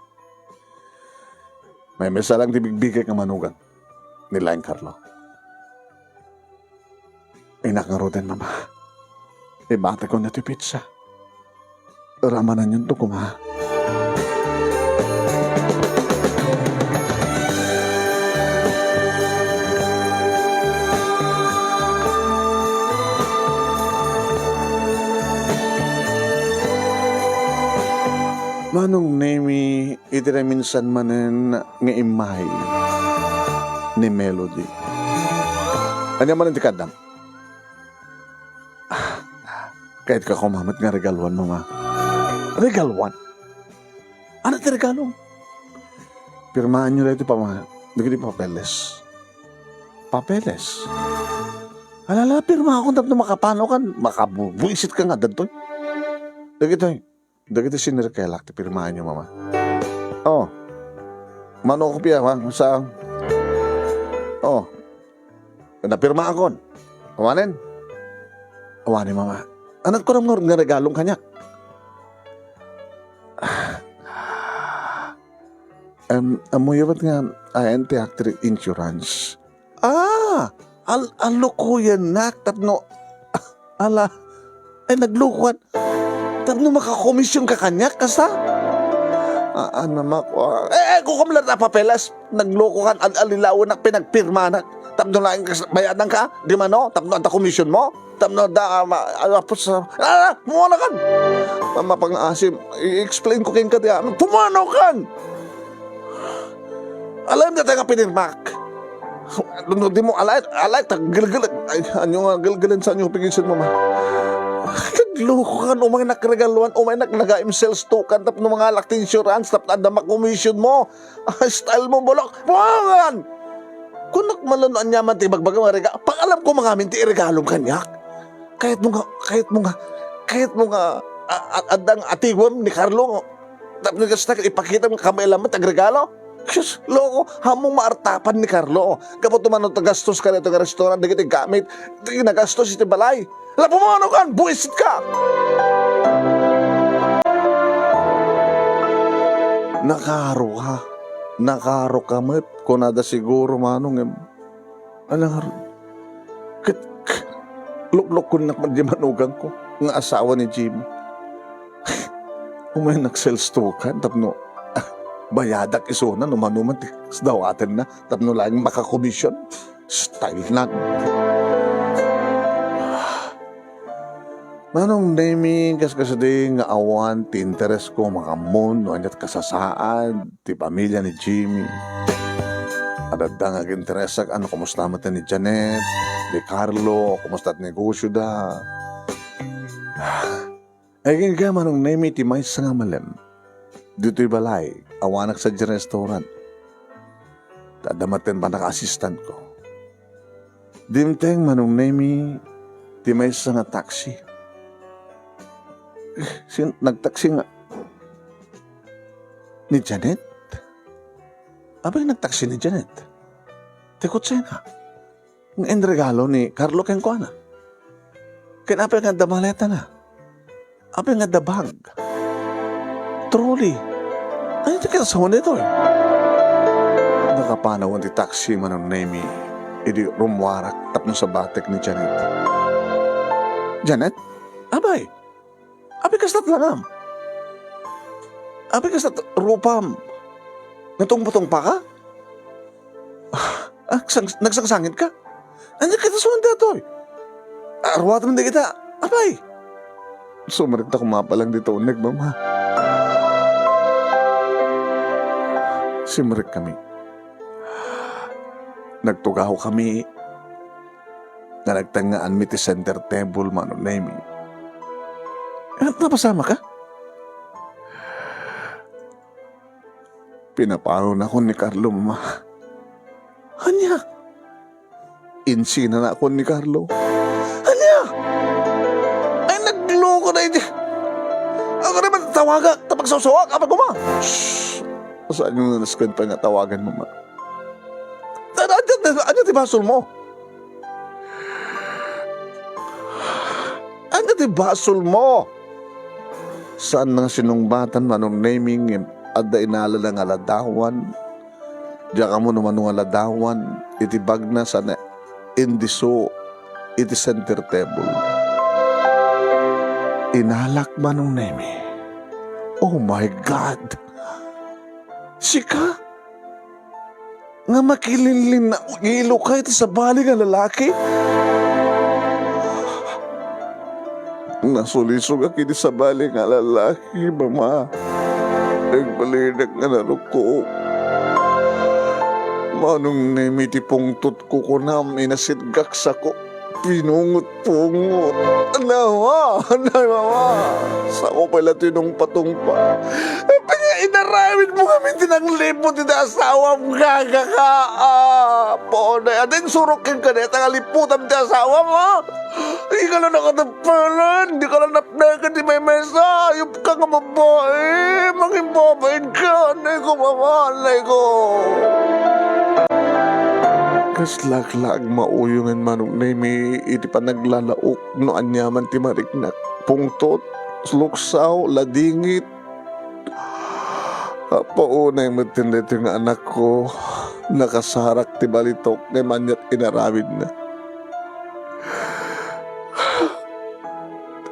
May mesa lang tibigbigay kang manugang. Nilaing Carlo. Inak nga roden, mama. Ibata ko na ti pizza. Ramanan yun to kuma. Manong nemi itira minsan manen nga imay ni Melody. Ano man ang tikadam? Kahit ka kumamat nga regaluan, mama. Regaluan? Ano ti regalo? Pirmahan nyo lang ito pa mga naging papeles. Papeles? Alala, pirma akong tapos makapano kan. Makabuisit ka nga dantoy. Dagito sinirkelak, ti pirmahan nyo, mama. Mano ko piya, ha? Sa... napirma akon. Awanin, mama. Anak ko naman nga regalong kanya. Amuyabat nga, ayente actor insurance. Aloko yan, nak. Tapno, naglukuan. Tapno makakomisyon ka kanya, kasa? Namak, kukamlat na papelas. Nagloko kan, alilawan na pinagpirma na. Tapno lang bayadan ka, di man no? Tapno ang komisyon mo? Tapno pumano kan. Mapang-asim, i-explain ko kayo ka diyan. Pumano kan! Alam na tayo nga pinirmak. Ano, di mo alay, gilgilan. Ay, anyo nga, gilgilan sa anyo pigisin, mama. Kagloko ka, umay nakregaluan, umay nag-nagaim sales token, tap no mga alak insurance, tap na commission mo. Style mo, bulok. Buwangan! Kung nakmalunan niya man, tibagbaga mga regalo, pag alam ko mga minti, regalong kanyak. Kahit mo nga, adang atiwan ni Carlo, tap nagastak, ipakita mo kamay laman, tagregalo. Diyos, loko, hamong maartapan ni Carlo. Kapag tumanong tagastos ka nito ng restaurant, di kita gamit, di nagastos iti balay. Alam mo ano kan, buwisit ka! Nakaro ka, mat. Kung nada siguro, manong, alang, luklok ko na manugang ko, ng asawa ni Jimmy. Umay nag-sales-token, tapno, bayadak isuna, numan-numan, dawatin na, tapno lang makakomisyon. Style na. Manong naming kasi nga awan, ti interest ko, makamon, no, anyat kasasaan, ti pamilya ni Jimmy. Adadang ag-interest ano, kumusta mo ni Janet, ni Carlo, kumusta at negosyo da. Ay, nga manong naming ti may nga malam. Dito'y balay, awanak sa restaurant. Dadamatin pa naka-assistant ko. Dimteng manong nemi, ti may nga taxi. Nagtaksi nga. Ni Janet? Abay nagtaksi ni Janet? Tikot siya nga. Ang regalo ni Carlo keng ko na. Kinapay nga da maleta na. Apay nga da bag. Trolley. Ano ito kita sa nito eh? Nakapanawan ti taxi man ang name idi rumwarak tapno sa batek ni Janet. Janet? Abay. Abay kastat langam. Abay kastat rupam. Natungputong pa ka? Nagsangsangit ka? Ano kita sa nito eh? Arwatan mo kita. Abay. Sumarit na kumapalang dito unig, mama. Simarik kami. Nagtugaw kami na nagtangaan mi ti center table man o name. At napasama ka? Pinaparo na ako ni Carlo, mama. Anya? Insina na ako ni Carlo. Anya? Ay, nagloko na iti. Ako naman tawaga, tapag sawsawag, kapag kuma. Shhh! Saan yung naskan pa nga tawagan mo, ma? Ano ti basol mo? Ano ti basol mo? Saan nga sinungbatan manong naming adda inala ng aladawan? Diya ka mo naman ng aladawan, iti bagna sana indiso, iti center table. Inalak manong nemi. Oh my God! Sika? Nga makilinlin na ilo ka ito sa bali nga lalaki? Nasulisog ako ito sa bali nga lalaki, mama. Nagbalinak nga naruko. Manong namitipong tutko ko na minasidgak sa ko. Pinungot-pungot. Anawa! Sa ko pala tinong patungpa. Inarawin mo kami tinanglipo ti asawa mo gagaka. Po na atin surukin ka na tangaliputan ti asawa mo. Hindi ka na nakatapalan. Hindi ka na napnakan ti may mesa. Ayop ka nga babae. Maging babae ka. Anay ko mamalay ko. Kaslaklag mauyungan manong nami iti pa naglalaok no anyaman ti mariknak. Pungtot, luksaw, ladingit. Paunay mo tinito nga anak ko, nakasarak ti balitok, ngay manyat inarawid na.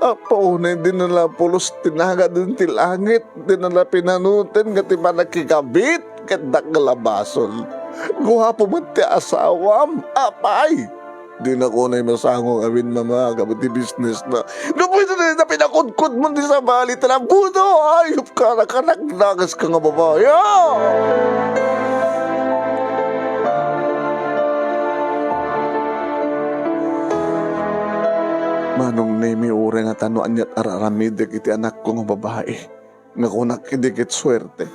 Paunay din nala pulos tinaga din ti langit, din nala pinanutin, gati ba nakikabit, kat nakalabasol. Guwapo mo ti asawam, apay. Di na ko na masangong awin, mama, kapati business na. Napuito na pinakudkod mo di sa bali, talabuto, ayop ka, nakanagnagas ka nga babae. Manong Nemi ure nga tanuan niya't araramid iti anak ko nga babae. Nga kunak idikit swerte.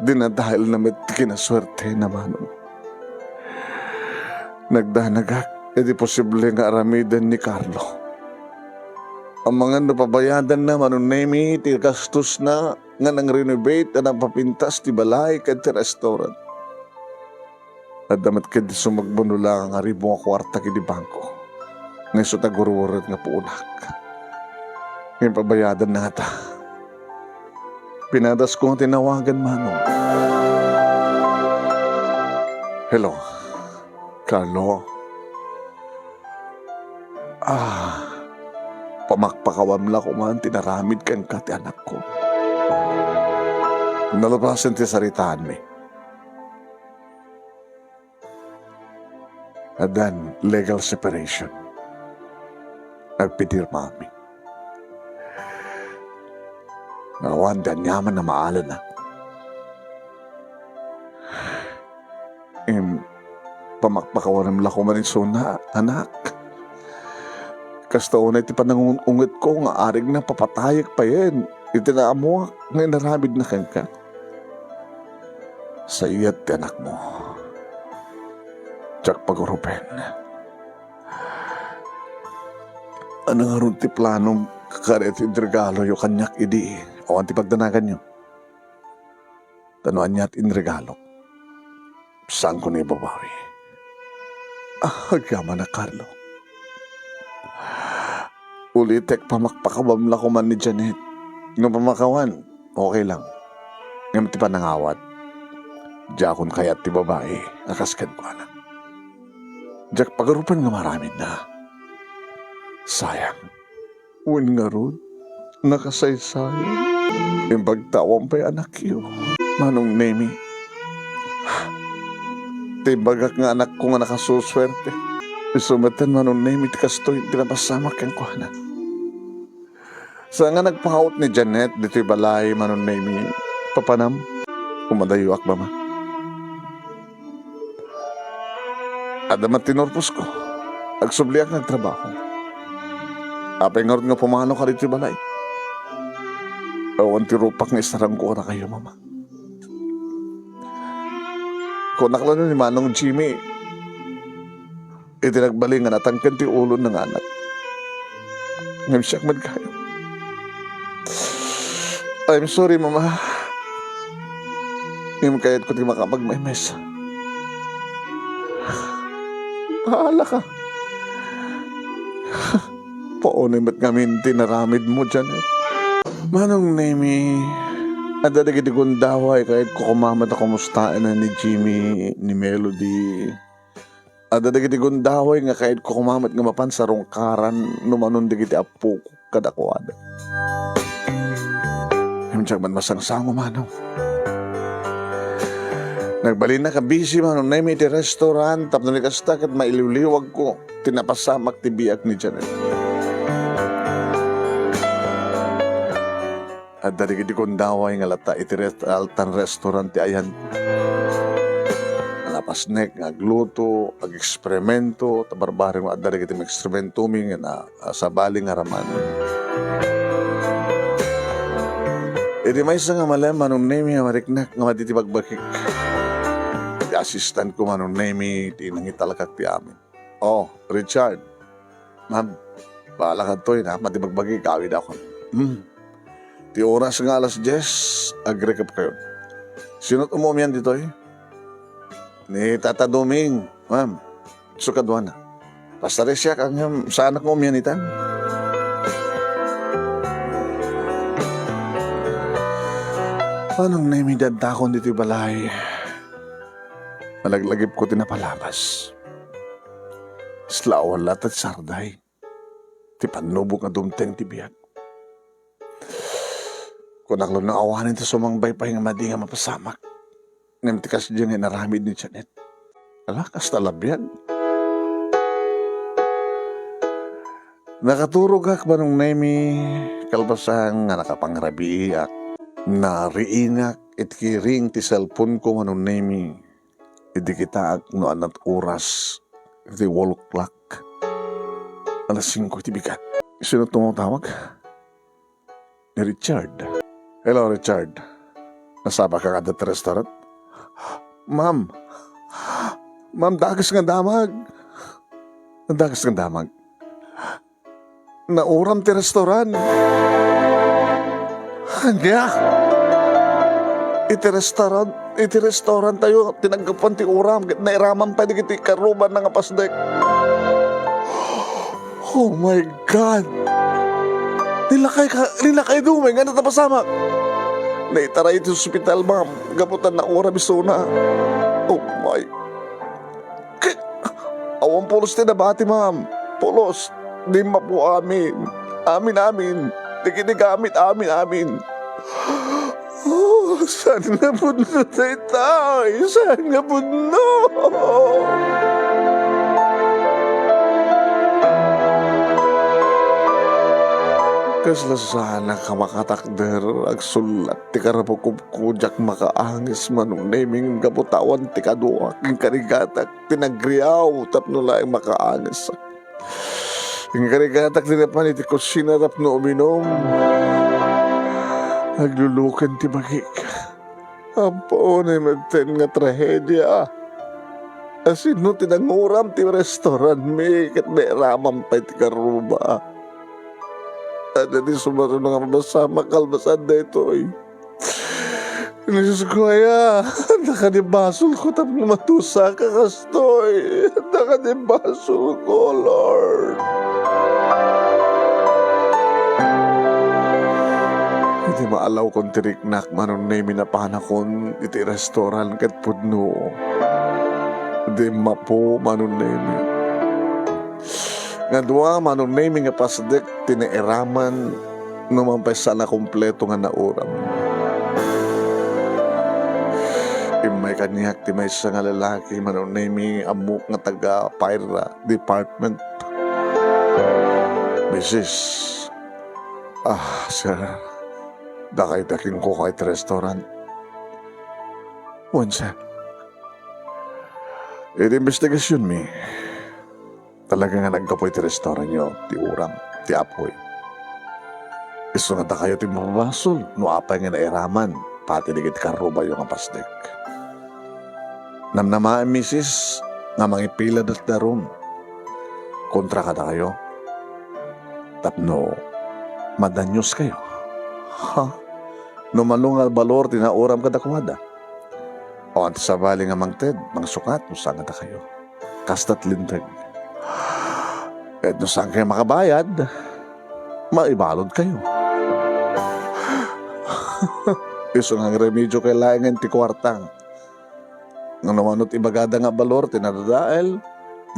Di na dahil na met kinaswerte na manong. Nagdanagak, edi posible nga aramidan ni Carlo. Ang mga napabayadan na manong Nemi, ti gastos na nga nang renovate at napapintas ti balay kad ti restaurant. At damat kadi sumagbano lang ang aribo nga kwarta kidi bangko. Ngayon sa tagururot nga puunak. Ngayon pabayadan na ata. Pinadas ko ang tinawagan manong. Hello, Carlo. Pamakpakawam la ko man tinaramid kang kati anak ko. Nalabasan ti saritaan mi. Adan legal separation. Nagpidirma mi. Nawan dan yaman na maalan na. Pamakpakawanam la ko manin suna, anak. Kastaon na iti panangungit ko nga arig na papatayag pa yan. Itinaamuak nga inaramid na kang ka. Sa iyat ti anak mo. Tsak pagurupen. Ano nga ron ti planong kakaret yung regalo yung kanyak idi. O ang ti pagdanagan nyo. Tanuan niya at inregalo. Saan ko na ibabawi? Agama na, Carlo. Ulitek pamakpakabam la ko man ni Janet. Nung pamakawan, okay lang. Ngayon ti panangawat. Diyakon kaya't ti babae. Akaskan ko anak. Diyak pagarupan nga maramid na. Sayang. Uwin nga ron. Nakasaysayang. Yung pagtawang pa'y anak iyo. Manong Nemi. Tibagak nga anak ko nga nakasuswerte. Isumatan manong Nemi ti kastoy tinapasamak kang kuhanan. Sa nga nagpangaut ni Janet dito'y balay manong Nemi. Papanam. Umadayo ba ma? Adamat tinorpos ko. Agsubliak nagtrabaho. Apay nga rin nga pumano ka rito balay. Awan tirupak nga isarang ko na kayo, mama. Kunak lang ni Manong Jimmy. Itinagbaling nga natangkan ti ulo ng anak. Ngayon siya magkayo. I'm sorry, mama. Ngayon kayat ko ti makapagmaymes. Bahala ka. Paunay ba't ngamin tinaramid mo, Janet? Manong Nemi, adadagiti kong daway kahit ko kumamat na kumustaan na ni Jimmy, ni Melody. Adadagiti kong daway nga kahit ko kumamat nga mapansarong karan numanon digiti apo ko kadakwada. Himtsak man masangsango, manong. Nagbalin na ka busy manong Nemi ti restaurant tapno ni kastak at mailiwliwag ko tinapasamak ti biak ni Janet. At darigidi kong daway nga lata iti altan restaurant ti ayan. Napasnek nga agluto, ag-eksperimento, tabarbaring at darigidi mag-eksperimentuming na sabaling araman. Iti may isa nga malam manong Nemi nga mariknak nga matitibagbakik. Assistant ko manong Nemi, tinangitalakak ti amin. Oh, Richard. Ma'am, bahala ka to'y na, matibagbagi, kawid ako. Ti oras nga alas 10, agree ka pa kayo. Sino't umumiyan dito eh? Ni Tata Doming, ma'am, sukadwa na. Basta rin siya kang saan ako umumiyan itan? Manong Nemi, dadakon dito balay. Malaglagip ko tinapalabas. Slawan lahat at sarday. Ti panubok na dumteng ti biyak. Kunaklo na awanin ta sumangbay pa yung madi nga mapasamak. Ngayon ti kasi dyan nga naramid ni Janet. Ala, kastalabyan. Nakaturog ak manong Nemi, kalbasang nga nakapangrabiak. Nariingak itkiring ti cellphone ko manong Nemi. Idi kita no anat oras, iti 8 o'clock. Alas 5 tibigat. Sino tumutawag? Ni Richard. Hello, Richard. Nasaba ka kada sa restaurant? Ma'am. Ma'am, dagas nga damag. Dagas nga damag. Nauram ti restaurant. Hangya. Iti restaurant tayo. Tinagapan ti uram. Nairaman pa di kiti karuban ng apasdek. Oh my God. Nilakay dumay nga natapasamak. Naitaray iti hospital, ma'am. Gaputan na oras bisuna. Oh my. Awang pulos ti nabati, ma'am. Pulos. Di po amin. Amin. Tigigamit amin. Oh, saan nga puno tayo? Saan nga puno? Kasla sana ka makatakder agsulat ti karapukubkudyak makaangis manong naming gabutawan ti kaduak ng karigatak tinagriyaw tapno laing makaangis. Yung karigatak tinapan iti kusina tapno uminom. Naglulukan ti magik. Apo na magten nga trahedya. Asino tinanguram ti restaurant mi kat may ramam pa ti karuba. Ada di sumaro nga mabasama kalbasan na ito eh. Diyos ko kaya, nakadibasol ko tapos matusa ka kastoy. Nakadibasol ko, Lord. Hindi maalaw kong tiriknak manon na minapanakon iti restaurant kat pudno. Hindi mapo manon na nga duwa manong naming nga pasdek tinairaman naman pa sana kompleto nga nauram. Imay kanyak ti may isa nga lalaki manong naming amok nga taga Pyra Department. Mrs. Sir, dakay-daking ko kahit restaurant. One sir. Iti investigasyon mi. Talaga nga nagkapoy ti restaurant nyo, ti urang, ti apoy. Iso nga kayo ti mabasol, no apay nga nairaman, pati digit karuba yung apasdek. Namnamaan, misis, nga mangipila dat daron. Kontra ka na kayo. Tapno, madanyos kayo. Ha? No manungal balor, tinauram ka dakwada. O ang sabali nga mangted, mang sukat, no saan nga kayo. Kastat lintag. At no saan kayo makabayad, maibalod kayo. Iso nga remedyo kailangan ti kwartang. Nga namanot ibagada nga balor, tinadadael,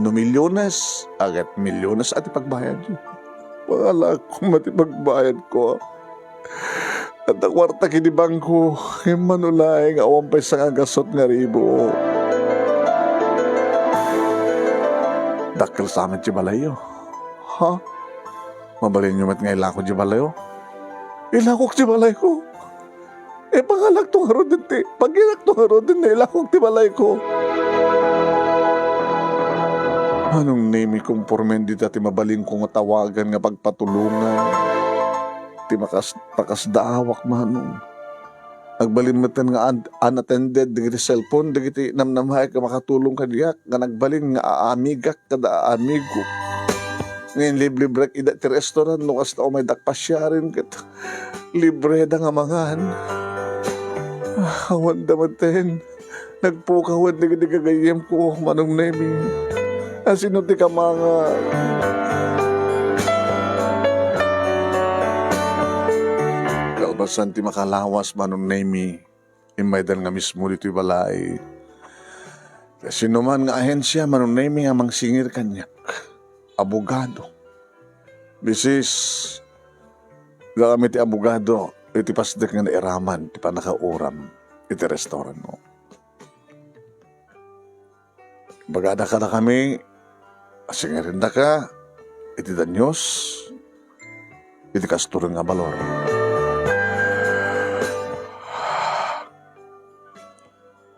no milyones, agad milyones at ipagbayad. Wala akong matipagbayad ko. At ang kwarta kinibang ko, yung manulay nga awampay sa agasot nga ribo. Dakil sa amin si Balayo. Ha? Mabalin nyo mat nga ilako si Balayo? Ilakok si Balayo? Pangalak tong haro din ti. Pag-ilak tong haro din na ilakok ti Balayo. Anong name kong pormen di ti mabalin kong tawagan nga pagpatulungan? Ti makasdaawak manong. Nagbalin mo nga unattended digiti cellphone, digiti namnamhay ka makatulong ka diyak, nga nagbalin nga aamigak kada amigo. Ngayon libre-break ida ti restaurant, lukas na may dakpasya rin kat libre da nga mangan. Awan damaten, nagpukawan digiti kagayem ko, manong nemi. Asino ti ka mga... Basan ti makalawas manong nemi, imaydan nga mismo dito'y balay. Sino man nga ahensya manong nemi nga mangsingir kanyak, abogado. Bisis, gamit ti abogado, iti pasdek nga nairaman, ti panakauram, iti restaurant mo. Bagada ka na kami, singirin na ka, iti danyos, iti kasturang nga balor.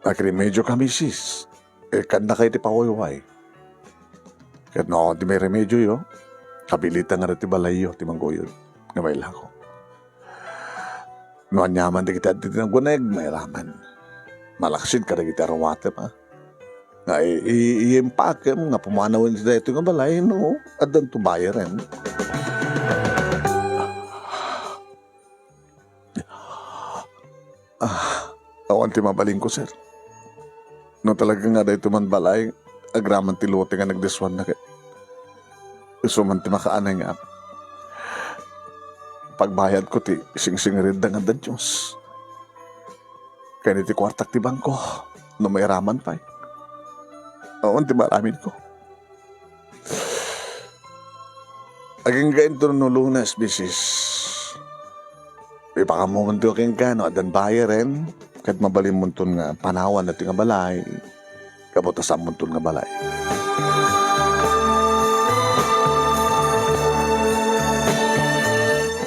Nagrimedyo kami sis. Kanda kayo ti pawayway. Kahit na di may remedyo yo. Kabilitan nga rin ti balayo, ti manggoyod. Nga may lako. Nuanyaman di kita di tinagguneg, may raman. Malaksid ka rin kita arawate pa. Nga i-impake mo nga pumanawan sila ito nga balay, no? At dan tumaya rin. Awan ti mabaling ko, sir. No talaga nga dahito man balay, agraman ti lote nga nagdeswan na kay. Gusto man ti makaanay nga. Pagbayad ko ti sing-singarid na nga da Diyos. Kaya ti kwartak ti bangko, no may raman pa. Awan ti malamin ko. Aging gain to no lunas, bisis. Ipakamuman to king ka, no, adan bayan rin. Kahit mabalim mo nga panawan natin nga balay, kabutasam mo nga balay.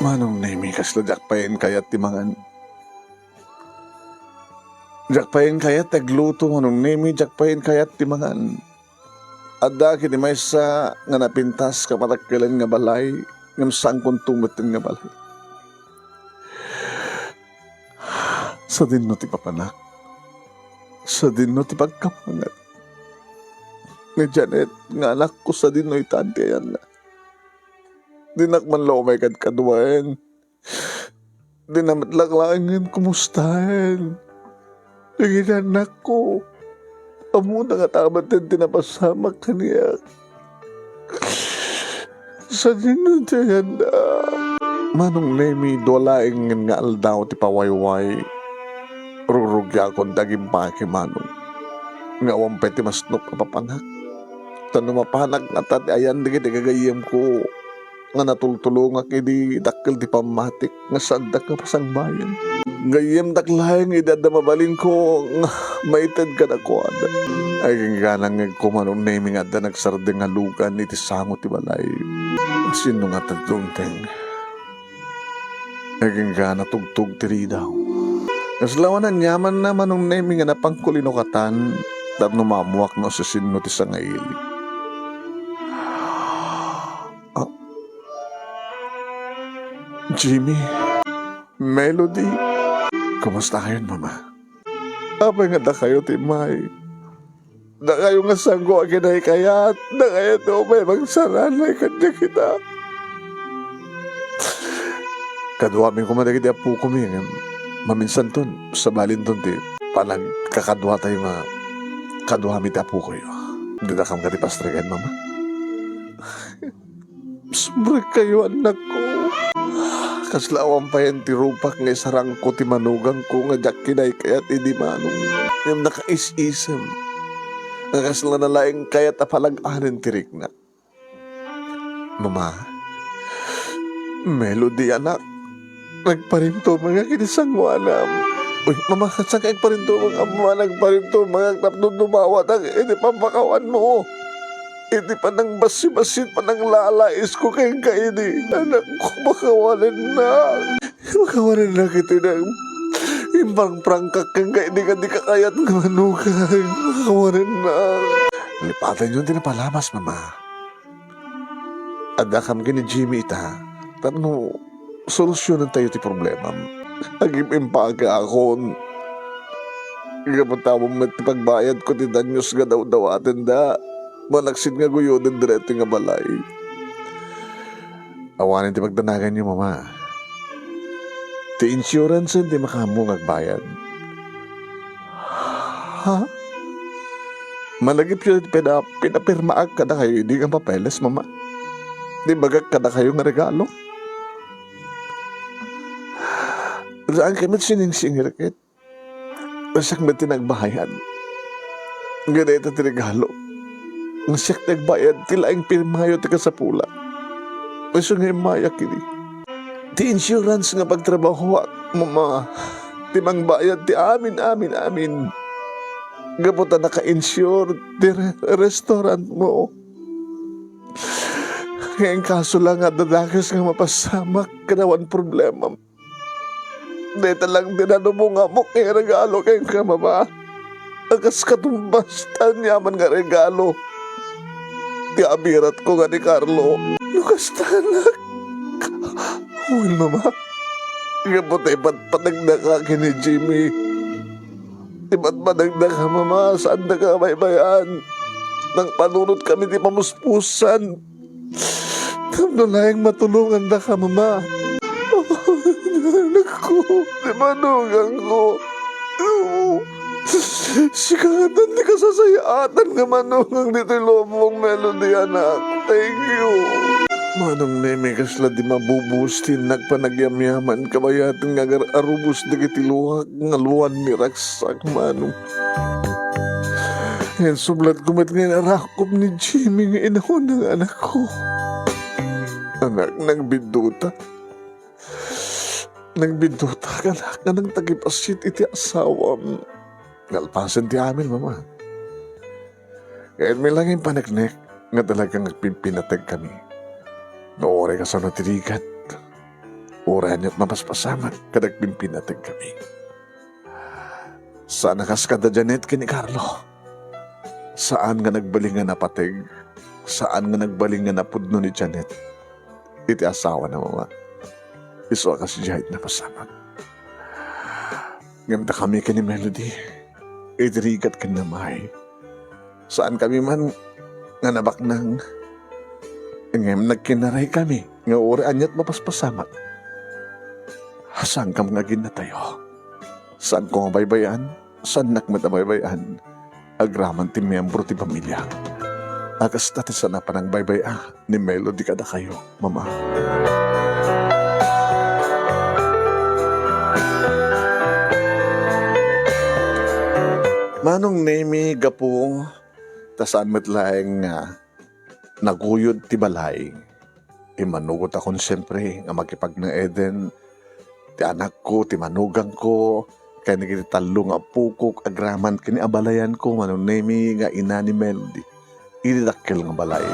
Manong naimi kasla jakpayin kayat timangan. Jakpayin kayat tagluto, manong naimi jakpayin kayat timangan. Adda kini may sa nga napintas kapatagkilan nga balay, ngam sangkong tumutin nga balay. Sa dinno ti papanak, sa dinno ti pagkapangat. Ni Janet, nga anak ko sa dinno itante yan na. Dinakman lo may kadkaduan. Dinamatlaklangan kumustahin. Naging anak ko. Amo na nga tamat din tinapasamak kaniya. Sa dinno ti yan na. Manong Lemmy, dolaing nga aldaw ti pawayway. Rurugya akong daging pake manong. Nga wampay ti masnok na papanak. Tanong mapanak na tati ayan di gagayam ko. Nga natultulong ak idi dakil di pamatik. Nga sandak ka pasang bayan. Gayam daklayang idada mabalin ko. Nga maitad ka na ko ada. Ay ganang kumanong naming ada nagsardeng halugan iti sango ti balay. Sino nga tagtungteng. Ay gana tugtog ti daw. Kaslawanan yaman naman nung naming nga napangkulinokatan dat numamuak no sa sino ti sangaili. Jimmy, Melody, kumusta kayo, mama? Apa nga da kayo, Timay? Da kayo nga sanggo aginay kayat, da kayo to may magsaranay kanya kita. Kaduamin ko madagiti apu ko mi, maminsan ton, sa balin ton ti, palag kakadwa tayo nga, kaduami ti apu ko yun. Hindi na kang katipastrigan, mama. Sumbre kayo, anak ko. Kaslawang pa yan ti rupak nga sarang ko ti manugang ko nga jakinay kayat hindi manong. Yung nakais-isam. Ang kasla na laing kayat apalag-anin tirik na. Mama, Melody anak, nagparinto mga kinisang mo anam. Uy, mama, saan ka nagparinto mga ama, nagparinto mga napnudumawat ang hindi pambakawan mo. Hindi pa nang basi-basit pa nang lalais ko kayong kaini. Anak ko, makawalan na. Makawalan na kita ng imbang prangkak kang kaini ka di kakayat ng manukan. Makawalan na. Lipatan yun din na palamas, mama. Adakam kini Jimmy ita. Tano, solusyonan tayo ti problema. Agim-impake ako. Kapatawang matipagbayad ko ti danyos nga daw atin da. Malaksid nga guyo din direto nga balay. Awanin ti pagdanagan niyo, mama. Ti insurance hindi makamo ngagbayad. Ha? Malagip yun pinapirmaag kada kayo, hindi kang papeles, mama. Di bagag kada kayo nga regalo. Saan kami sining-singirkit? Masak ba tinagbahayan? Ganito ti regalo. Nasyak nagbayad, tilaing pirmayo ti kasapula. Maso nga mayak ini. Ti insurance nga pagtrabaho, mama. Ti mangbayad, ti amin. Gaputa naka-insure, ti restaurant mo. Ngayong kaso lang nga dadakas nga mapasamak, kanawan problema. Dito lang dinano mo nga mo kay regalo kayong kamama. Agas katumbas, tanyaman nga regalo. Ti abirat ko nga ni Carlo, Lukas ta anak. Uy, mama. Gabot ay ba't panagdaka kini Jimmy? Iba't panagdaka, mama? Saan na ka baybayan? Nang panunod kami di pamuspusan. Tapno lang matulungan na ka, mama. Anak ko, di manugang ko. Sikatan di ka sasayatan nga manugang dito lobong melody, anak. Thank you. Manong neme kasla di mabubustin nagpanagyamyaman kabayatan nga arubos di kitiluhag nga luwan mi raksak manong. Yan sublat kumat nga narakop ni Jimmy nga inahon ng anak ko. Anak, nagbiduta. Nagbiduta ka na nga nang tagipasit iti asawam. Ngalpasan ti amin, mama. Kaya may lang yung panagnek nga talagang nagpimpinatag kami. Noore ka sa natirigat. Oran niyo't mapaspasamat kadagpimpinatag kami. Saan nakas kada Janet kini Carlo? Saan nga nagbaling nga napatig? Saan nga nagbaling nga napudno ni Janet? Iti asawa na mama. Iso ka si Jahit na pasamat. Ngamda kami ka ni Melody. Itirigat ka na may. Saan kami man nga nabaknang. Ngayon nagkinaray kami. Nga oraan niya't mapaspasamat. Saan ka mga ginatayo? Saan ko nga baybayan? Saan nakmatabaybayan? Agraman ti miyembro ti pamilya. Agas dati sana pa ng baybaya ni Melody kada kayo, mama. Manong nemi gapo tasaan matlaeng naguyod ti balay. Imanugot akon siyempre nga magkipag na Eden. Ti anak ko, ti manugang ko. Kaya nagitalo nga pukok agraman kini abalayan ko. Manong nemi nga ina ni Melody. Ididakil nga balay.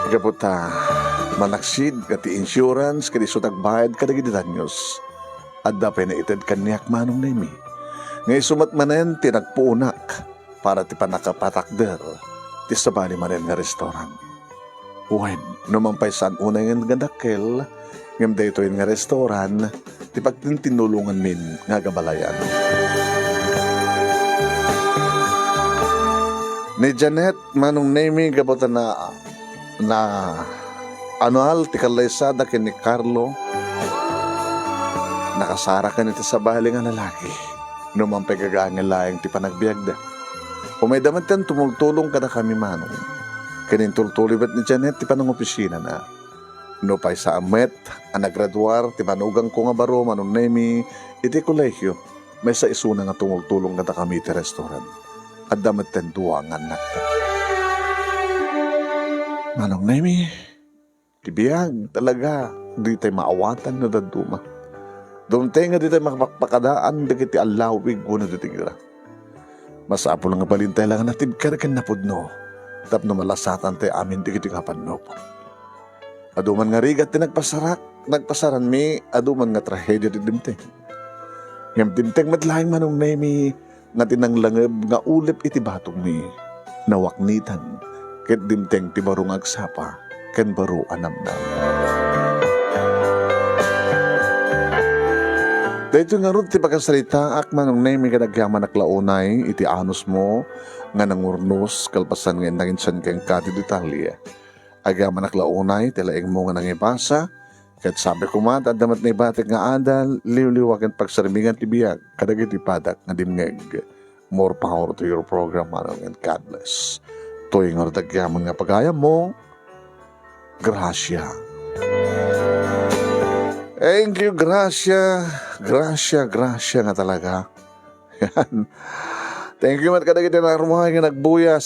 Gaputa manaksid kati insurance kadi sutag bayad kadagiti danyos. Adda pa na ited kanyak manong nemi. Ngay sumat manen tinagpuunak para ti panakapatakder ti sabali manen nga restaurant. Uwan, numampay saan unay nga gandakil ngam dayto nga restaurant ti pagtintinulungan min nga gabalayan. Ni Janet manong nemi gabota na anual ti kalaysada ken ni Carlo nakasara ka nito sa bahali nga lalaki numampay kagaangan laeng ti panagbiag da. Umay damat kan tumultulong ka na kami manong kanin tultulibat ni Janet ti panang opisina na no pay sa amet ang naggraduar ti panugang ko nga baro manong nemi iti kolehyo may sa isuna nga tumultulong ka na kami ti restaurant at damat ten duwangan na manong nemi ti biag talaga di tayo maawatan na daduma. Doon tayo nga di tayo makapakadaan dagiti alawig guna di tigira. Masapo lang nga balintay lang natid ka na kanapod no. Tapno malasatan tayo amin digiti kapan no po. Aduman nga rigat ti nagpasaran mi, aduman nga trahedya di dimteng. Ngam dimteng matlaing manong nemi nga tinanglangeb nga ulip iti batong mi. Nawaknitan, ket dimteng ti barong agsapa, ken baro anamnam. Dahito nga ron ti pagkasalita ak manong nemi kadagyaman naklaunay iti anos mo nga nangurnos kalpasan nga nanginsan kang kati detalye. Agyaman naklaunay tilaing mo nga nangibasa ket sabi ko mat adamat na ibatik nga adal liwliwagan pagsarimingan ti biyag kadagiti padak nga dimngeg. More power to your program manong and God bless. Toy nga dagyaman nga pagayam mo. Gracia. Thank you, Gracia. Gracia nga talaga. Thank you, mat kadagiti na rumuhay nga nagbuya